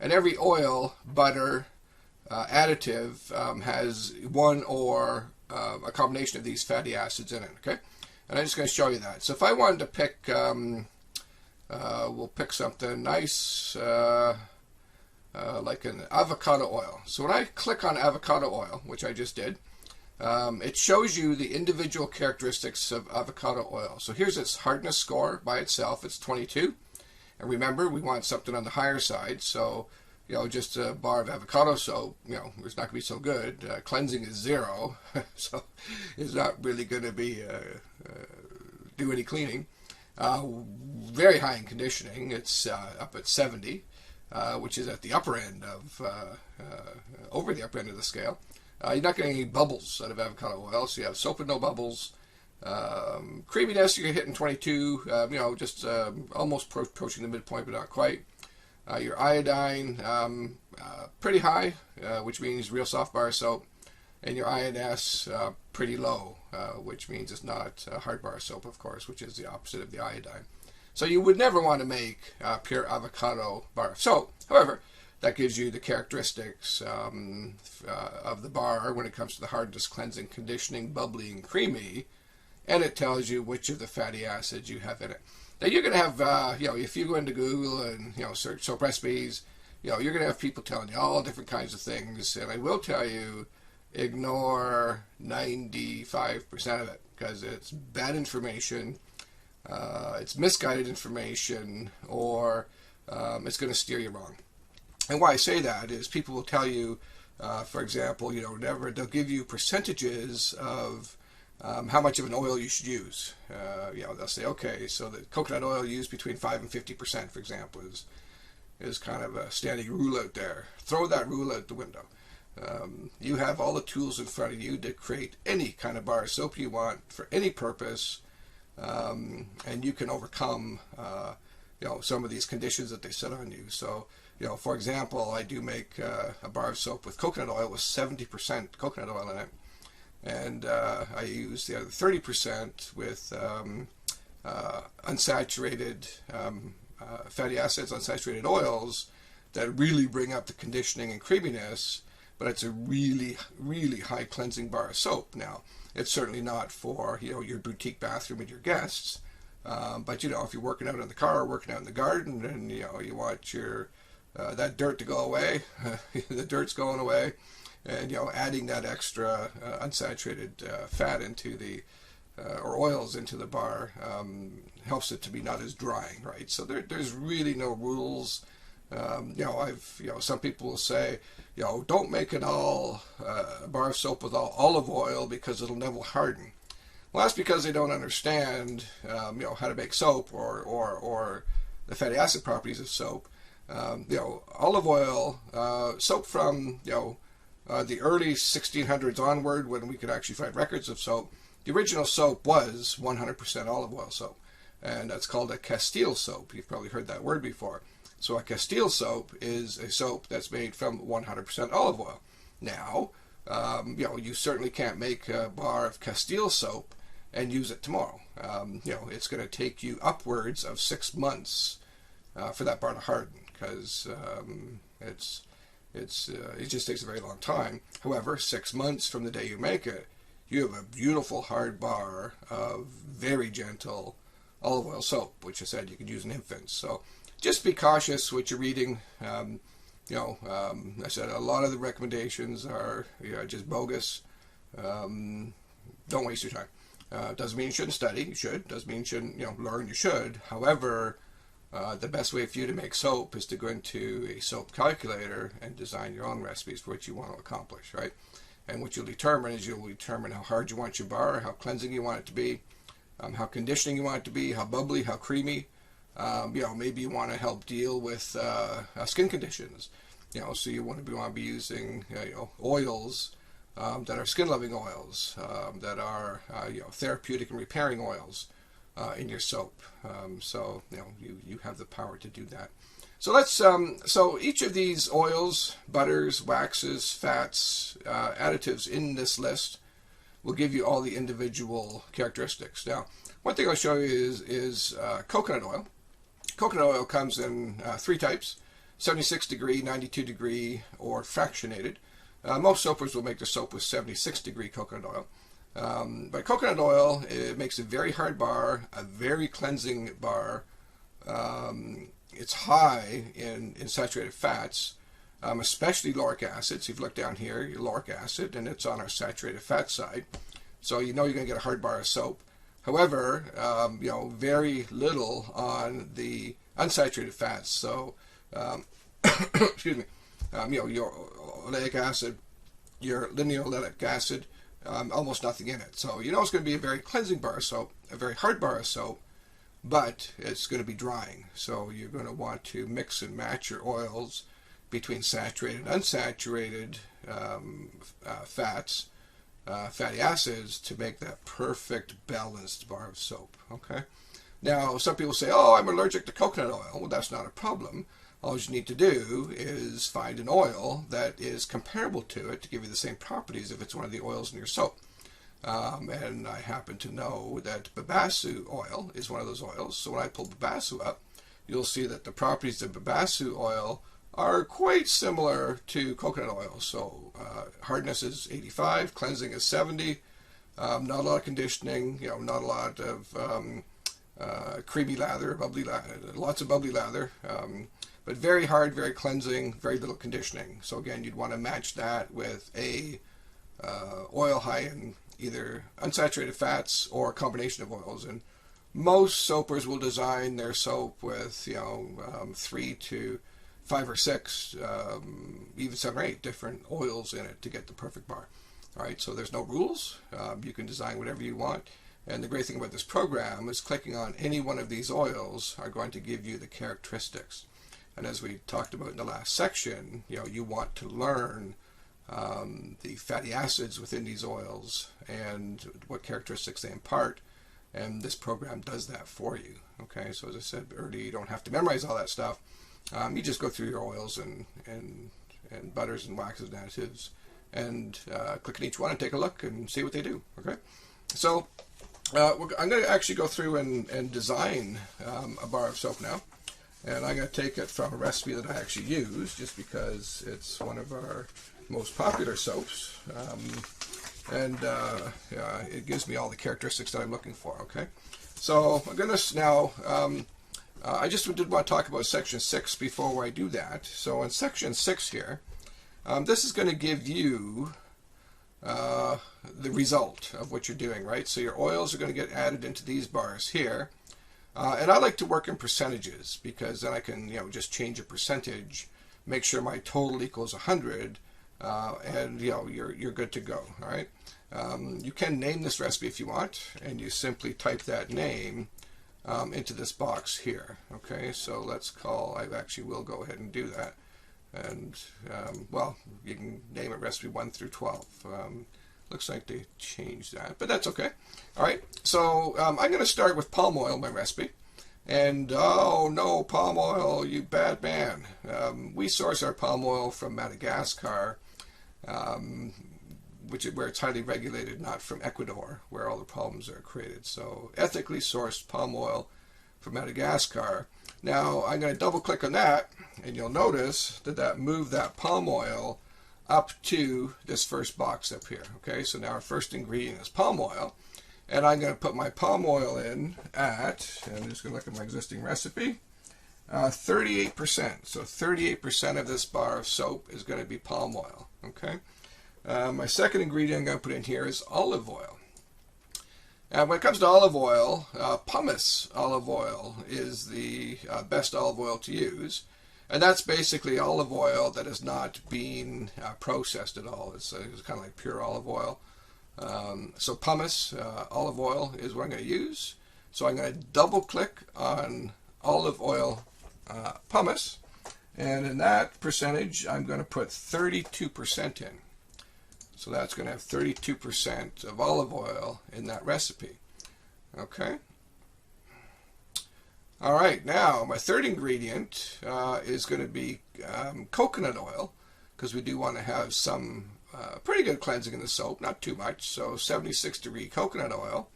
Speaker 1: And every oil, butter, additive has one or a combination of these fatty acids in it, okay? And I'm just going to show you that. So if I wanted to pick, we'll pick something nice, like an avocado oil. So when I click on avocado oil, which I just did, it shows you the individual characteristics of avocado oil. So here's its hardness score by itself. It's 22. And remember, we want something on the higher side. So just a bar of avocado soap, it's not going to be so good. Cleansing is 0, so it's not really going to be do any cleaning. Very high in conditioning. It's up at 70, which is at the upper end of, over the upper end of the scale. You're not getting any bubbles out of avocado oil, so you have soap with no bubbles. Creaminess, you're hitting 22, just almost approaching the midpoint, but not quite. Your iodine, pretty high, which means real soft bar soap. And your INS, pretty low, which means it's not hard bar soap, of course, which is the opposite of the iodine. So you would never want to make pure avocado bar of soap. However, that gives you the characteristics of the bar when it comes to the hardness, cleansing, conditioning, bubbly, and creamy. And it tells you which of the fatty acids you have in it. Now you're going to have, if you go into Google and, search soap recipes, you're going to have people telling you all different kinds of things. And I will tell you, ignore 95% of it because it's bad information, it's misguided information, or it's going to steer you wrong. And why I say that is people will tell you, for example, they'll give you percentages of how much of an oil you should use. They'll say, okay, so the coconut oil used between 5 and 50%, for example, is kind of a standing rule out there. Throw that rule out the window. You have all the tools in front of you to create any kind of bar of soap you want for any purpose, and you can overcome some of these conditions that they set on you. So, for example, I do make a bar of soap with coconut oil with 70% coconut oil in it, and I use the other 30% with unsaturated fatty acids, unsaturated oils that really bring up the conditioning and creaminess. But it's a really, really high cleansing bar of soap. Now, it's certainly not for your boutique bathroom and your guests. But if you're working out in the car or working out in the garden, and you want your that dirt to go away, the dirt's going away, and adding that extra unsaturated fat into the or oils into the bar helps it to be not as drying, right? So there's really no rules. Some people will say, don't make it all a bar of soap with all olive oil because it'll never harden. Well, that's because they don't understand, how to make soap or the fatty acid properties of soap. Olive oil, soap from, the early 1600s onward, when we could actually find records of soap, the original soap was 100% olive oil soap. And that's called a Castile soap. You've probably heard that word before. So a Castile soap is a soap that's made from 100% olive oil. Now, you certainly can't make a bar of Castile soap and use it tomorrow. It's going to take you upwards of 6 months for that bar to harden, because it just takes a very long time. However, 6 months from the day you make it, you have a beautiful hard bar of very gentle olive oil soap, which I said you could use in infants. So just be cautious what you're reading. I said a lot of the recommendations are just bogus. Don't waste your time. Doesn't mean you shouldn't study. You should. Doesn't mean you shouldn't learn. You should. However, the best way for you to make soap is to go into a soap calculator and design your own recipes for what you want to accomplish, right? And what you'll determine is you'll determine how hard you want your bar, how cleansing you want it to be, how conditioning you want it to be, how bubbly, how creamy. Maybe you want to help deal with skin conditions. So you want to be using oils that are skin-loving oils, that are therapeutic and repairing oils in your soap. So you have the power to do that. So let's so each of these oils, butters, waxes, fats, additives in this list will give you all the individual characteristics. Now, one thing I'll show you is coconut oil. Coconut oil comes in 3 types: 76 degree, 92 degree, or fractionated. Most soapers will make the soap with 76 degree coconut oil. But coconut oil, it makes a very hard bar, a very cleansing bar. It's high in saturated fats, especially lauric acid. So if you look down here, lauric acid, and it's on our saturated fat side. So you're going to get a hard bar of soap. However, very little on the unsaturated fats. So, excuse me. your oleic acid, your linoleic acid, almost nothing in it. So you know it's going to be a very cleansing bar of soap, a very hard bar of soap, but it's going to be drying. So you're going to want to mix and match your oils between saturated and unsaturated fats, fatty acids, to make that perfect balanced bar of soap. Okay. Now some people say, oh, I'm allergic to coconut oil. Well, that's not a problem. All you need to do is find an oil that is comparable to it to give you the same properties if it's one of the oils in your soap. And I happen to know that babassu oil is one of those oils. So when I pull babassu up, you'll see that the properties of babassu oil are quite similar to coconut oil. So hardness is 85, cleansing is 70, not a lot of conditioning, not a lot of creamy lather, bubbly lather, lots of bubbly lather, but very hard, very cleansing, very little conditioning. So again, you'd want to match that with a oil high in either unsaturated fats or a combination of oils. And most soapers will design their soap with 3 to 5 or 6, even 7 or 8 different oils in it to get the perfect bar. All right, so there's no rules. You can design whatever you want. And the great thing about this program is clicking on any one of these oils are going to give you the characteristics. And as we talked about in the last section, you want to learn the fatty acids within these oils and what characteristics they impart. And this program does that for you. Okay, so as I said earlier, you don't have to memorize all that stuff. You just go through your oils and butters and waxes and additives and click on each one and take a look and see what they do. Okay, so I'm going to actually go through and design a bar of soap now. And I'm going to take it from a recipe that I actually use just because it's one of our most popular soaps. It gives me all the characteristics that I'm looking for. Okay, so I'm going to now, I just did want to talk about section 6 before I do that. So in section 6 here, this is going to give you the result of what you're doing, right? So your oils are going to get added into these bars here. And I like to work in percentages because then I can, just change a percentage, make sure my total equals 100, and you're good to go. All right. You can name this recipe if you want, and you simply type that name into this box here. Okay. So let's call. I actually will go ahead and do that, and well, you can name it recipe 1 through 12. Looks like they changed that, but that's okay. All right, so I'm going to start with palm oil, my recipe. And oh no, palm oil, you bad man. We source our palm oil from Madagascar, where it's highly regulated, not from Ecuador, where all the problems are created. So ethically sourced palm oil from Madagascar. Now I'm going to double click on that, and you'll notice that moved that palm oil up to this first box up here. Okay, so now our first ingredient is palm oil, and I'm going to put my palm oil in at, and I'm just going to look at my existing recipe, 38%. So 38% of this bar of soap is going to be palm oil. Okay, my second ingredient I'm going to put in here is olive oil. And when it comes to olive oil, pumice olive oil is the best olive oil to use. And that's basically olive oil that is not being processed at all. It's kind of like pure olive oil. So pumice olive oil is what I'm going to use. So I'm going to double click on olive oil pumice. And in that percentage, I'm going to put 32% in. So that's going to have 32% of olive oil in that recipe. Okay. All right, now my third ingredient is going to be coconut oil, because we do want to have some pretty good cleansing in the soap, not too much. So 76-degree coconut oil,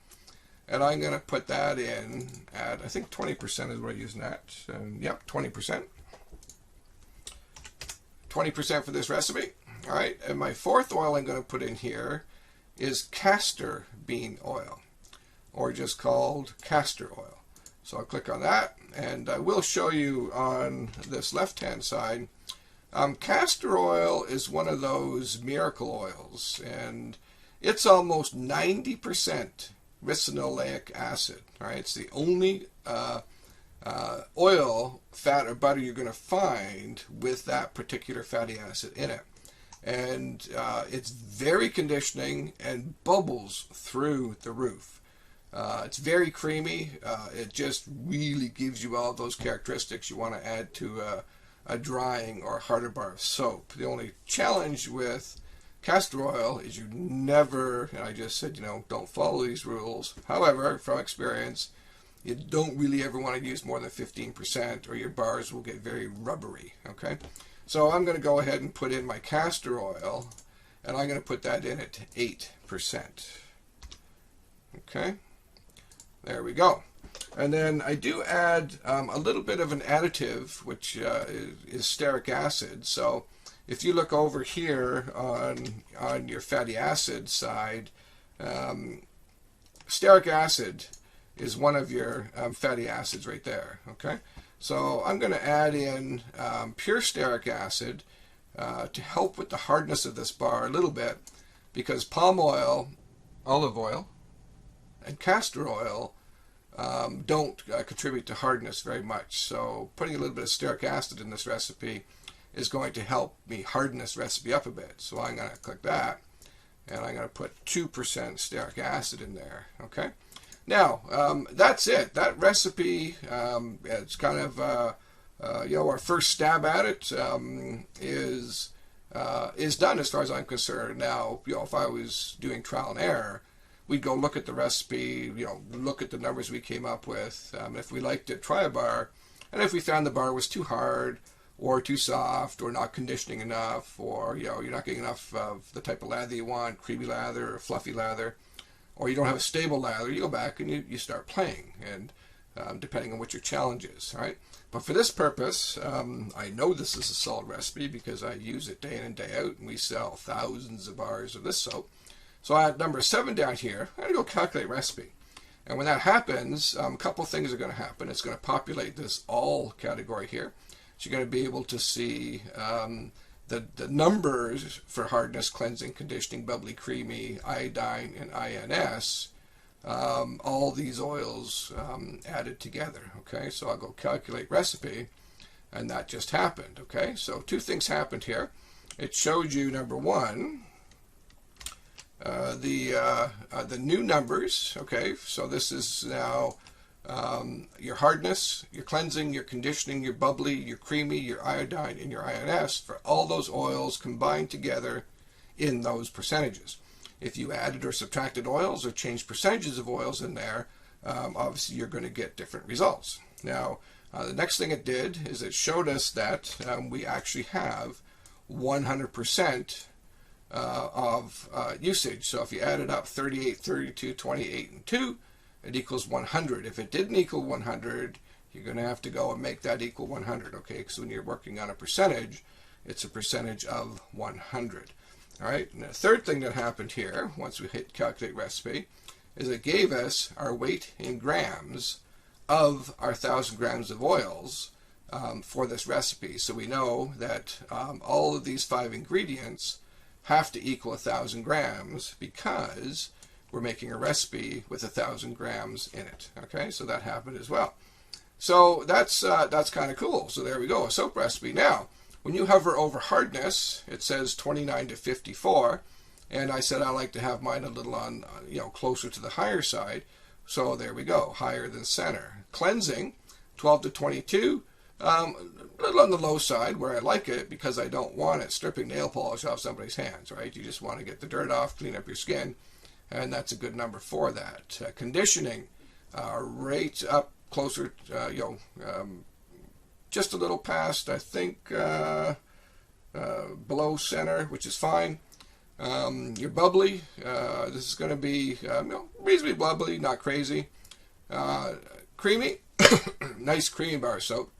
Speaker 1: and I'm going to put that in at, I think 20% is what I'm using that. And yep, 20%. 20% for this recipe. All right, and my fourth oil I'm going to put in here is castor bean oil, or just called castor oil. So I'll click on that, and I will show you on this left-hand side. Castor oil is one of those miracle oils, and it's almost 90% ricinoleic acid. All right, it's the only oil, fat, or butter you're going to find with that particular fatty acid in it. And it's very conditioning and bubbles through the roof. It's very creamy. It just really gives you all those characteristics you want to add to a drying or harder bar of soap. The only challenge with castor oil is you never, and I just said, don't follow these rules. However, from experience, you don't really ever want to use more than 15% or your bars will get very rubbery, okay? So I'm going to go ahead and put in my castor oil, and I'm going to put that in at 8%. Okay, there we go. And then I do add a little bit of an additive, which is stearic acid. So if you look over here on your fatty acid side, stearic acid is one of your fatty acids right there, okay? So I'm going to add in pure stearic acid to help with the hardness of this bar a little bit, because palm oil, olive oil, and castor oil don't contribute to hardness very much. So putting a little bit of stearic acid in this recipe is going to help me harden this recipe up a bit. So I'm going to click that, and I'm going to put 2% stearic acid in there, okay? Now, that's it. That recipe, it's kind of, our first stab at it is done as far as I'm concerned. Now, if I was doing trial and error, we'd go look at the recipe, look at the numbers we came up with. If we liked it, try a bar. And if we found the bar was too hard or too soft or not conditioning enough, or, you're not getting enough of the type of lather you want, creamy lather or fluffy lather, or you don't have a stable lather, you go back and you start playing, and depending on what your challenge is, all right? But for this purpose, I know this is a solid recipe because I use it day in and day out, and we sell thousands of bars of this soap. So I have number 7 down here. I'm going to go calculate recipe. And when that happens, a couple things are going to happen. It's going to populate this all category here. So you're going to be able to see the numbers for hardness, cleansing, conditioning, bubbly, creamy, iodine, and INS, all these oils added together, okay? So I'll go calculate recipe, and that just happened, okay? So 2 things happened here. It showed you, number 1, the new numbers, okay? So this is now your hardness, your cleansing, your conditioning, your bubbly, your creamy, your iodine, and your INS, for all those oils combined together in those percentages. If you added or subtracted oils or changed percentages of oils in there, obviously you're going to get different results. Now, the next thing it did is it showed us that we actually have 100% of usage. So if you added up 38, 32, 28, and 2, it equals 100. If it didn't equal 100, you're going to have to go and make that equal 100, okay? Because when you're working on a percentage, it's a percentage of 100. All right, and the third thing that happened here, once we hit calculate recipe, is it gave us our weight in grams of our 1,000 grams of oils for this recipe. So we know that all of these 5 ingredients have to equal 1,000 grams because we're making a recipe with 1,000 grams in it. Okay, so that happened as well. So that's kind of cool. So there we go, a soap recipe. Now, when you hover over hardness, it says 29 to 54, and I said I like to have mine a little on, closer to the higher side. So there we go, higher than center. Cleansing, 12 to 22. A little on the low side where I like it because I don't want it stripping nail polish off somebody's hands, right? You just want to get the dirt off, clean up your skin, and that's a good number for that. Conditioning, right up closer, just a little past, I think, below center, which is fine. Your bubbly, this is going to be reasonably bubbly, not crazy. Creamy, nice cream bar soap.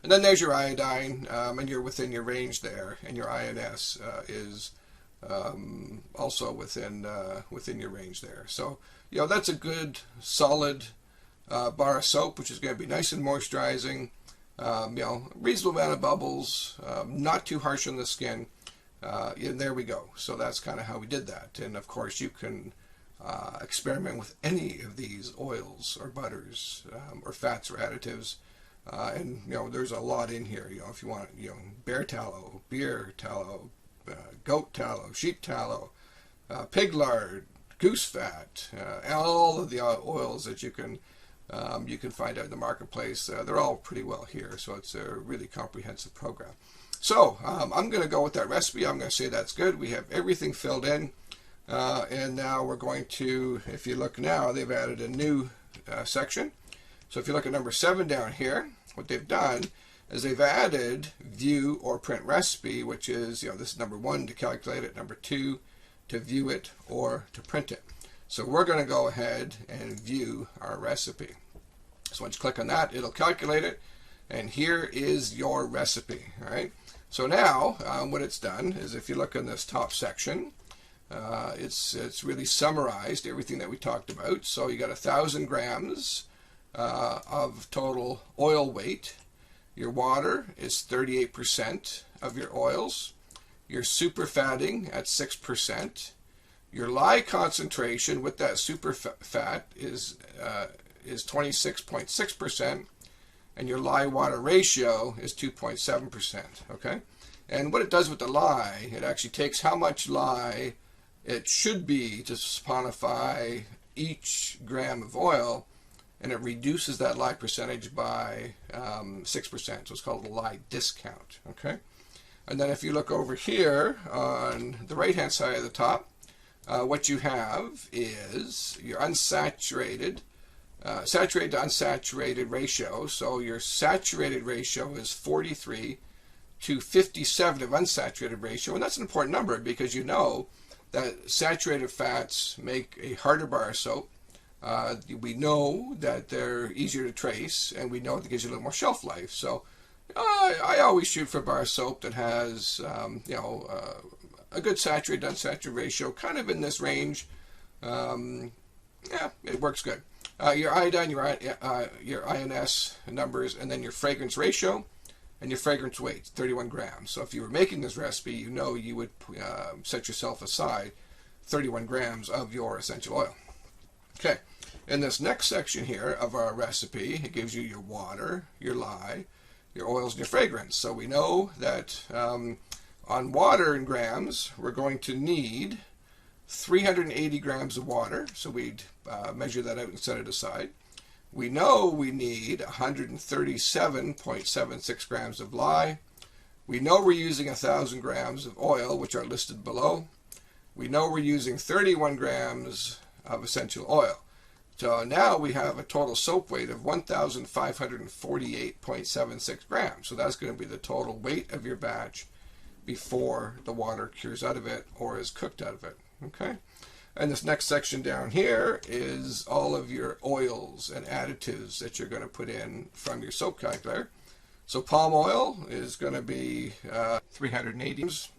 Speaker 1: And then there's your iodine, and you're within your range there, and your INS is also within your range there. So, that's a good, solid bar of soap, which is going to be nice and moisturizing. Reasonable amount of bubbles, not too harsh on the skin. And there we go. So that's kind of how we did that. And of course, you can experiment with any of these oils or butters or fats or additives. And there's a lot in here. If you want, bear tallow, beer tallow, goat tallow, sheep tallow, pig lard, goose fat, all of the oils that you can find out in the marketplace. They're all pretty well here, so it's a really comprehensive program. So I'm going to go with that recipe. I'm going to say that's good. We have everything filled in, and now we're going to, if you look now, they've added a new section. So if you look at number 7 down here, what they've done is they've added view or print recipe, which is, this is number 1 to calculate it, number 2 to view it or to print it. So we're going to go ahead and view our recipe. So once you click on that, it'll calculate it, and here is your recipe. All right. So now what it's done is, if you look in this top section, it's really summarized everything that we talked about. So you got 1,000 grams of total oil weight. Your water is 38% of your oils. Your super fatting at 6%. Your lye concentration with that super fat is 26.6%, and your lye water ratio is 2.7%. Okay, and what it does with the lye, it actually takes how much lye it should be to saponify each gram of oil, and it reduces that lye percentage by 6%. So it's called a lye discount. Okay, and then if you look over here on the right hand side of the top, what you have is your unsaturated, saturated to unsaturated ratio. So your saturated ratio is 43 to 57 of unsaturated ratio, and that's an important number because that saturated fats make a harder bar soap. We know that they're easier to trace, and we know that it gives you a little more shelf life. So I always shoot for bar soap that has a good saturated unsaturated ratio, kind of in this range. Yeah, it works good. Your iodine, your INS numbers, and then your fragrance ratio and your fragrance weight, 31 grams. So if you were making this recipe, you would set yourself aside 31 grams of your essential oil. Okay, in this next section here of our recipe, it gives you your water, your lye, your oils, and your fragrance. So we know that on water in grams, we're going to need 380 grams of water. So we'd measure that out and set it aside. We know we need 137.76 grams of lye. We know we're using 1,000 grams of oil, which are listed below. We know we're using 31 grams of essential oil. So now we have a total soap weight of 1,548.76 grams. So that's going to be the total weight of your batch before the water cures out of it or is cooked out of it. Okay, and this next section down here is all of your oils and additives that you're going to put in from your soap calculator. So palm oil is going to be 380 grams.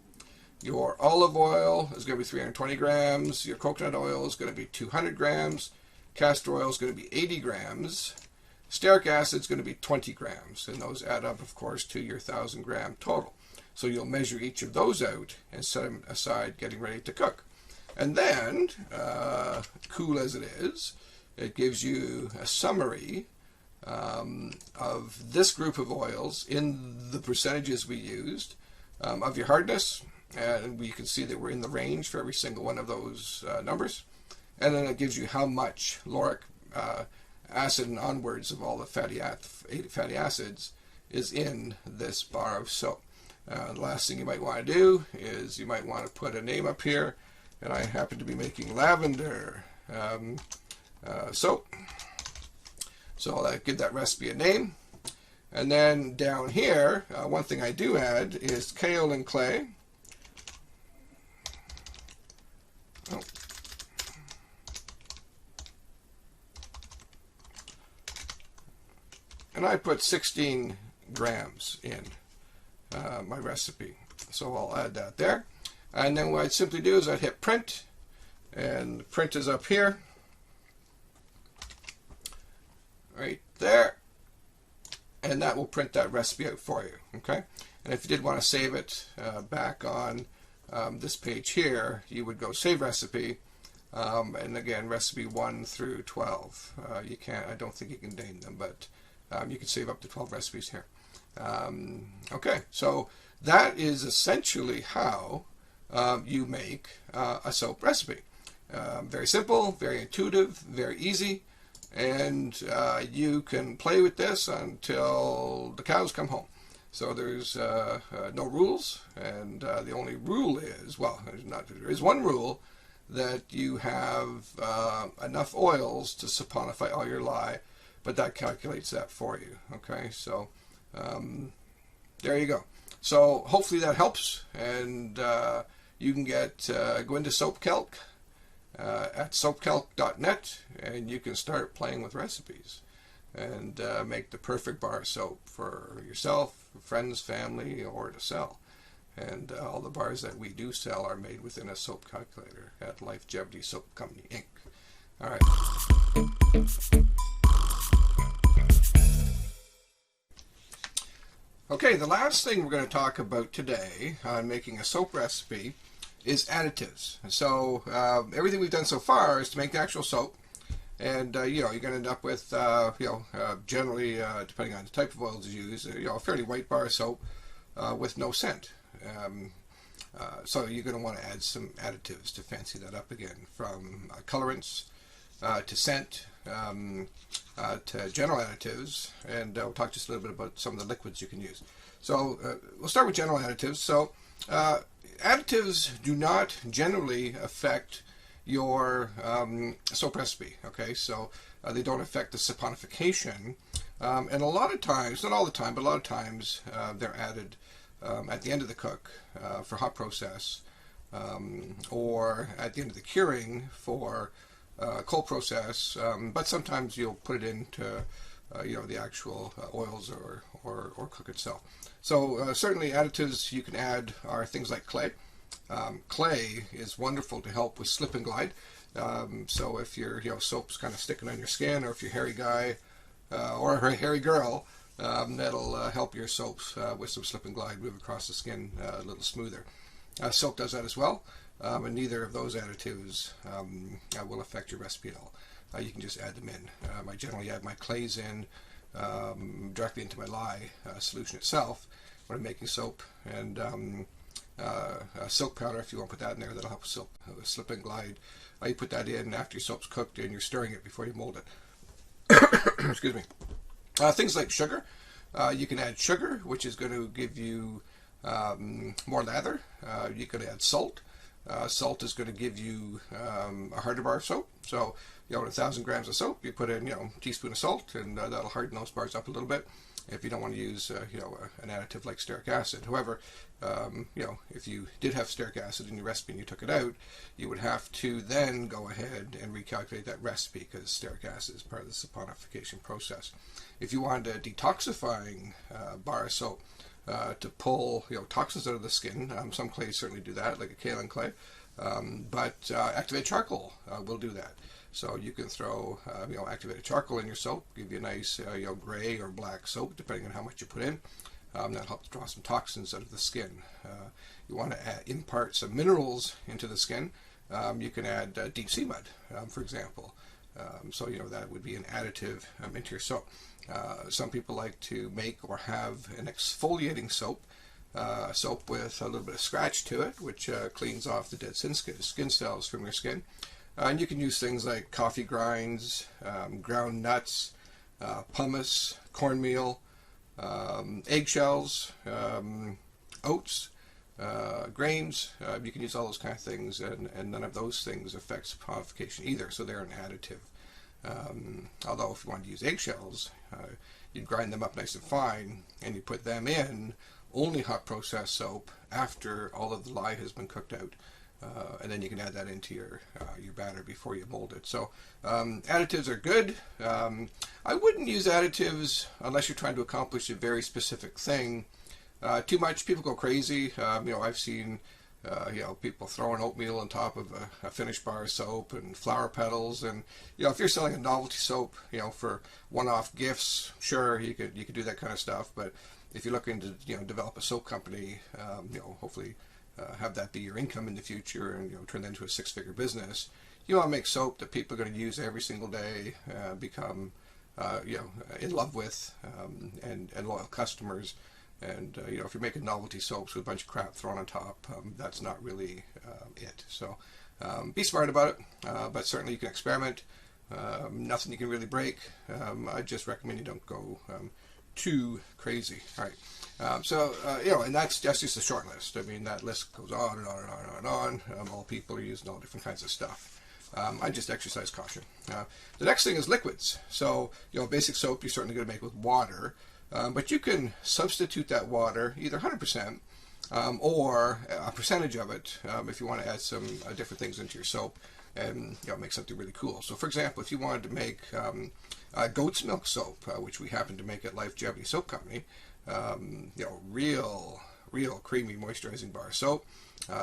Speaker 1: Your olive oil is going to be 320 grams. Your coconut oil is going to be 200 grams. Castor oil is going to be 80 grams. Stearic acid is going to be 20 grams. And those add up, of course, to your 1,000 gram total. So you'll measure each of those out and set them aside, getting ready to cook. And then, cool as it is, it gives you a summary of this group of oils in the percentages we used, of your hardness, and we can see that we're in the range for every single one of those numbers. And then it gives you how much lauric acid and onwards of all the fatty acids is in this bar of soap. The last thing you might want to do is you might want to put a name up here, and I happen to be making lavender soap. So I'll give that recipe a name. And then down here, one thing I do add is kaolin clay. Oh. And I put 16 grams in my recipe. So I'll add that there. And then what I'd simply do is I'd hit print, and print is up here, right there, and that will print that recipe out for you. Okay, and if you did want to save it back on this page here, you would go save recipe, And again, recipe 1 through 12. You can't, I don't think you can name them, but you can save up to 12 recipes here. Okay, so that is essentially how you make a soap recipe. Very simple, very intuitive, very easy, and you can play with this until the cows come home. So there's no rules, and the only rule is, well, there is one rule, that you have enough oils to saponify all your lye, but that calculates that for you. Okay, so there you go. So hopefully that helps, and you can go into Soap Calc at soapcalc.net, and you can start playing with recipes and make the perfect bar soap for yourself, friends, family, or to sell. And all the bars that we do sell are made within a soap calculator at Lifejevity Soap Company, Inc. All right. Okay, the last thing we're going to talk about today on making a soap recipe is additives. So everything we've done so far is to make the actual soap, and you're going to end up with generally, depending on the type of oils you use, a fairly white bar soap with no scent. So you're going to want to add some additives to fancy that up again, from colorants to scent to general additives, and we'll talk just a little bit about some of the liquids you can use. So we'll start with general additives. So additives do not generally affect your soap recipe. Okay, so they don't affect the saponification, and a lot of times, not all the time, but a lot of times they're added at the end of the cook for hot process, or at the end of the curing for cold process, but sometimes you'll put it into the actual oils or cook itself. So certainly additives you can add are things like clay. Clay is wonderful to help with slip and glide. So if your soap's kind of sticking on your skin, or if you're a hairy guy or a hairy girl, that'll help your soaps with some slip and glide, move across the skin a little smoother. Soap does that as well, and neither of those additives will affect your recipe at all. You can just add them in. I generally add my clays in directly into my lye solution itself when I'm making soap, and silk powder, if you want to put that in there, that'll help soap slip and glide. You put that in after your soap's cooked, and you're stirring it before you mold it. Excuse me. Things like sugar. You can add sugar, which is going to give you more lather. You can add salt. Salt is going to give you a harder bar of soap. So, in 1,000 grams of soap, you put in, a teaspoon of salt, and that'll harden those bars up a little bit. If you don't want to use, an additive like stearic acid. However, if you did have stearic acid in your recipe and you took it out, you would have to then go ahead and recalculate that recipe, because stearic acid is part of the saponification process. If you wanted a detoxifying bar of soap to pull toxins out of the skin, some clays certainly do that, like a kaolin clay, but activated charcoal will do that. So you can throw activated charcoal in your soap, give you a nice gray or black soap depending on how much you put in. That helps draw some toxins out of the skin. You want to impart some minerals into the skin. You can add deep sea mud, for example. So that would be an additive into your soap. Some people like to make or have an exfoliating soap, soap with a little bit of scratch to it, which cleans off the dead skin cells from your skin. And you can use things like coffee grinds, ground nuts, pumice, cornmeal, eggshells, oats, grains. You can use all those kind of things, and none of those things affect saponification either, so they're an additive. Although if you want to use eggshells, you'd grind them up nice and fine, and you put them in only hot process soap after all of the lye has been cooked out. And then you can add that into your batter before you mold it. So additives are good. I wouldn't use additives unless you're trying to accomplish a very specific thing. Too much, people go crazy. I've seen people throwing oatmeal on top of a finished bar of soap and flower petals. And if you're selling a novelty soap, for one-off gifts, sure, you could do that kind of stuff. But if you're looking to develop a soap company, hopefully have that be your income in the future, and turn that into a six-figure business, you want to make soap that people are going to use every single day, become in love with, and loyal customers. And if you're making novelty soaps with a bunch of crap thrown on top, that's not really it. So be smart about it, but certainly you can experiment. Nothing you can really break. I just recommend you don't go too crazy. All right. And that's just a short list. I mean, that list goes on and on and on and on. All people are using all different kinds of stuff. I just exercise caution. The next thing is liquids. So, basic soap you're certainly going to make with water, but you can substitute that water either 100% or a percentage of it if you want to add some different things into your soap and make something really cool. So, for example, if you wanted to make goat's milk soap, which we happen to make at Life Longevity Soap Company, real creamy moisturizing bar soap.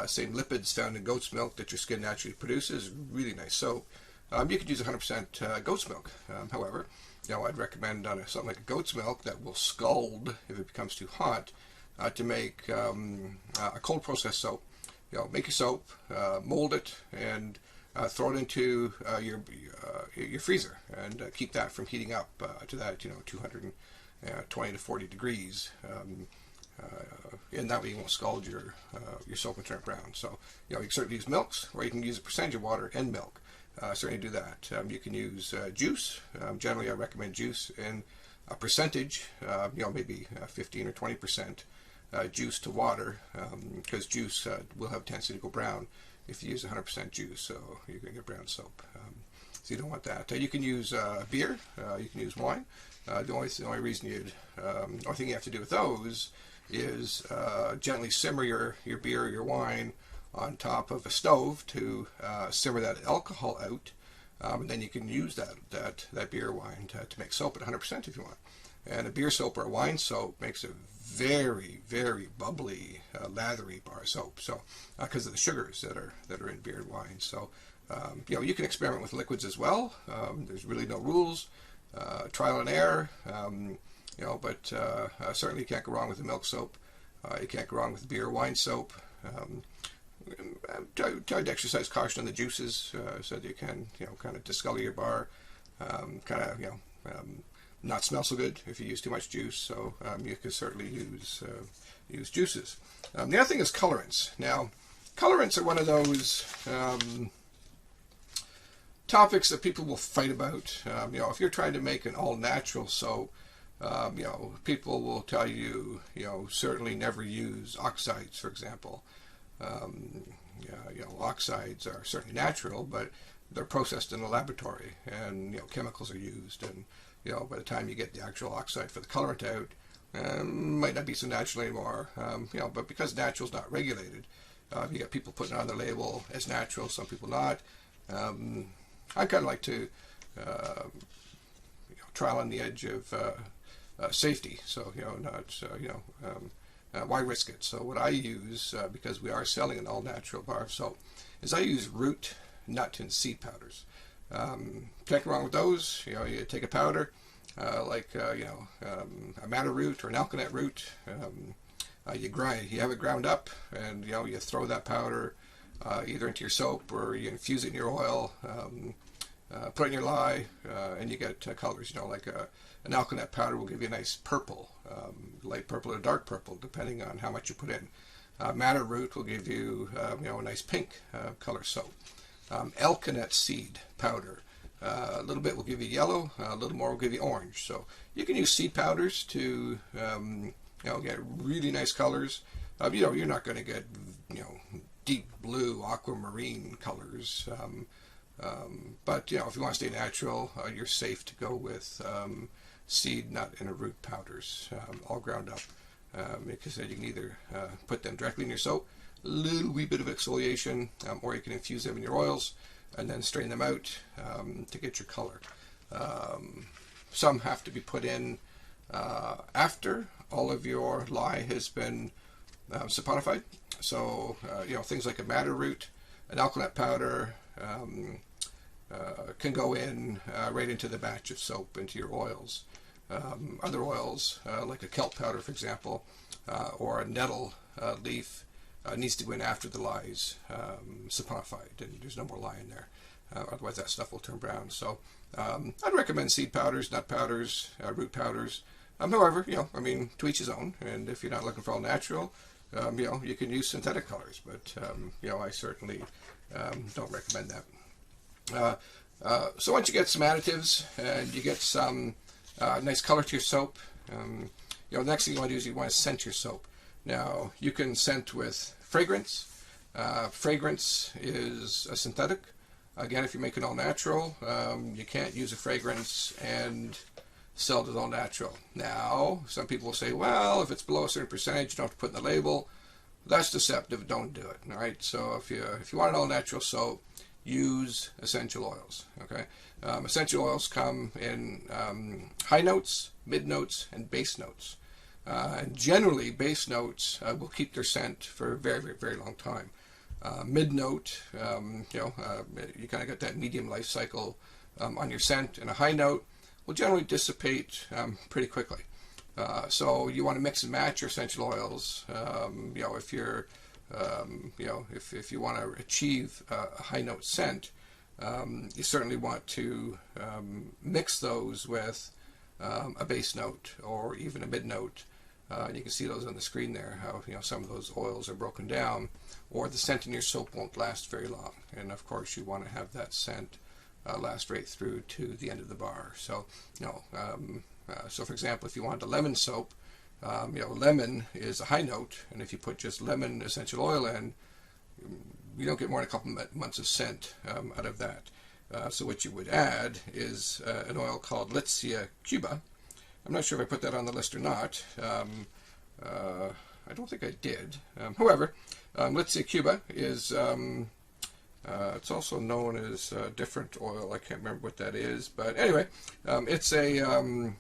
Speaker 1: Same lipids found in goat's milk that your skin naturally produces. Really nice soap. You could use 100% goat's milk. However, I'd recommend on something like a goat's milk that will scald if it becomes too hot to make a cold process soap. Make your soap, mold it, and throw it into your freezer, and keep that from heating up to that 220 to 40 degrees. And that way you won't scald your soap and turn it brown. So you can certainly use milks, or you can use a percentage of water and milk. Certainly do that. You can use juice. Generally, I recommend juice in a percentage. Maybe 15 or 20% juice to water, because juice will have a tendency to go brown if you use 100% juice. So you're going to get brown soap. So you don't want that. You can use beer. You can use wine. The only reason only thing you have to do with those is gently simmer your beer or your wine on top of a stove to simmer that alcohol out, and then you can use that beer or wine to make soap at 100% if you want. And a beer soap or a wine soap makes a very, very bubbly, lathery bar soap. So because of the sugars that are in beer and wine. So you can experiment with liquids as well. There's really no rules. Trial and error. But certainly you can't go wrong with the milk soap. You can't go wrong with the beer or wine soap. Try to exercise caution on the juices so that you can, kind of discolor your bar. Not smell so good if you use too much juice. So you can certainly use juices. The other thing is colorants. Now, colorants are one of those topics that people will fight about. If you're trying to make an all-natural soap, people will tell you, certainly never use oxides, for example. Oxides are certainly natural, but they're processed in a laboratory, and chemicals are used, and by the time you get the actual oxide for the colorant out, might not be so natural anymore. But because natural is not regulated, you got people putting it on their label as natural, some people not. I kind of like to trial on the edge of safety. So why risk it? So what I use, because we are selling an all-natural bar of soap, is I use root, nut, and seed powders. Can't go wrong with those. You take a powder like a madder root or an alkanet root. You have it ground up, and you throw that powder either into your soap, or you infuse it in your oil, put it in your lye, and you get colors. Like an alkanet powder will give you a nice purple, light purple or dark purple, depending on how much you put in. Madder root will give you a nice pink color soap. Alkanet seed powder, a little bit will give you yellow, a little more will give you orange. So you can use seed powders to get really nice colors. You're not going to get deep blue, aquamarine colors. But if you want to stay natural, you're safe to go with seed, nut, and root powders, all ground up, because then you can either put them directly in your soap, a little wee bit of exfoliation, or you can infuse them in your oils and then strain them out to get your color. Some have to be put in after all of your lye has been saponified. So things like a madder root, an alkanet powder, can go in right into the batch of soap, into your oils. Other oils, like a kelp powder, for example, or a nettle leaf, needs to go in after the lye is saponified, and there's no more lye in there. otherwise that stuff will turn brown. So I'd recommend seed powders, nut powders, root powders. However, I mean, to each his own. And if you're not looking for all natural, you can use synthetic colors. But I certainly don't recommend that. So once you get some additives and you get some nice color to your soap, the next thing you want to do is you want to scent your soap. Now, you can scent with fragrance. Fragrance is a synthetic. Again, if you're making all natural, you can't use a fragrance and sell it as all natural. Now, some people will say, well, if it's below a certain percentage, you don't have to put in the label. That's deceptive. Don't do it. All right. So if you want an all natural soap, use essential oils. Okay. Essential oils come in high notes, mid notes, and base notes. And generally, base notes will keep their scent for a very, very, very long time. Mid note, you kind of get that medium life cycle on your scent, and a high note will generally dissipate pretty quickly. So you want to mix and match your essential oils. If you're, if you want to achieve a high note scent, you certainly want to mix those with a base note or even a mid note. You can see those on the screen there, how some of those oils are broken down, or the scent in your soap won't last very long. And of course, you want to have that scent last right through to the end of the bar. So, so for example, if you want a lemon soap, lemon is a high note, and if you put just lemon essential oil in, you don't get more than a couple months of scent out of that. So what you would add is an oil called Litsea Cuba. I'm not sure if I put that on the list or not. I don't think I did. However, Litsea Cuba is, it's also known as a different oil. I can't remember what that is. But anyway, it's a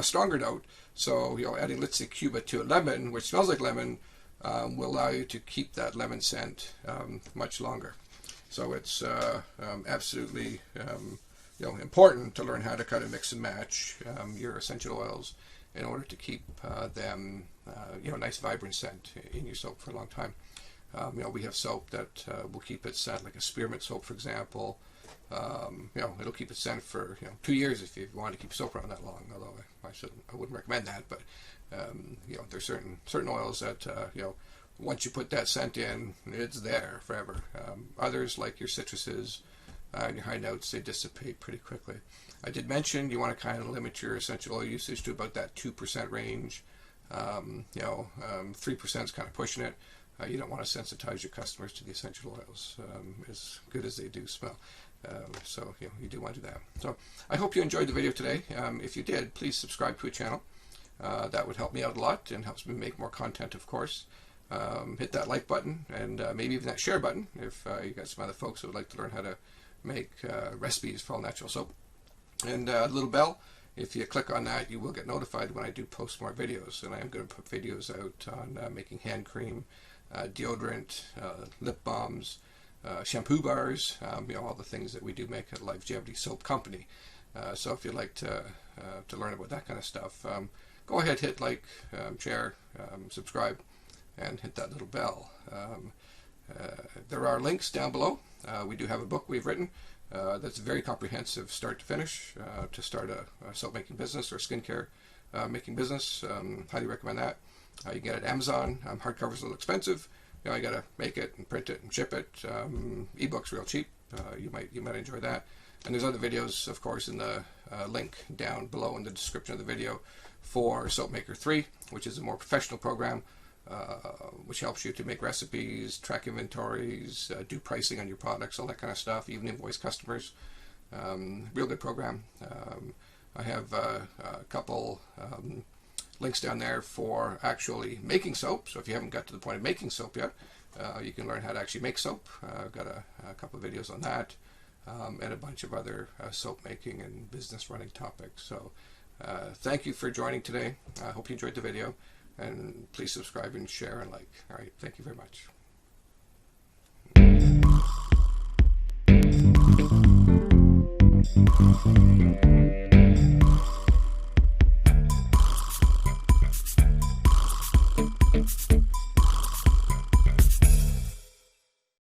Speaker 1: stronger note. So, adding Litsea Cuba to a lemon, which smells like lemon, will allow you to keep that lemon scent much longer. So it's absolutely important to learn how to kind of mix and match your essential oils in order to keep them, nice vibrant scent in your soap for a long time. We have soap that will keep its scent, like a spearmint soap, for example. It'll keep its scent for 2 years if you want to keep soap around that long. Although I wouldn't recommend that. But there's certain oils that once you put that scent in, it's there forever. Others, like your citruses and your high notes, they dissipate pretty quickly. I did mention you want to kind of limit your essential oil usage to about that 2% range. 3% is kind of pushing it. You don't want to sensitize your customers to the essential oils, as good as they do smell. So you do want to do that. So I hope you enjoyed the video today. If you did, please subscribe to the channel. That would help me out a lot and helps me make more content, of course. Hit that like button and maybe even that share button if you got some other folks who would like to learn how to make recipes for all natural soap. And a little bell. If you click on that, you will get notified when I do post more videos. And I am going to put videos out on making hand cream, deodorant, lip balms, shampoo bars, all the things that we do make at Longevity Soap Company. So if you'd like to learn about that kind of stuff, go ahead, hit like, share, subscribe, and hit that little bell. There are links down below. We do have a book we've written that's very comprehensive, start to finish, to start a soap making business or skincare making business. Highly recommend that. You can get it at Amazon. Hardcover's a little expensive. You got to make it and print it and ship it. Ebook's real cheap. You might enjoy that. And there's other videos, of course, in the link down below in the description of the video for SOAPMAKER 3, which is a more professional program, which helps you to make recipes, track inventories, do pricing on your products, all that kind of stuff, even invoice customers. Real good program. I have a couple links down there for actually making soap. So if you haven't got to the point of making soap yet, you can learn how to actually make soap. I've got a couple of videos on that, and a bunch of other soap making and business running topics. So thank you for joining today. I hope you enjoyed the video, and please subscribe and share and like. All right, thank you very much.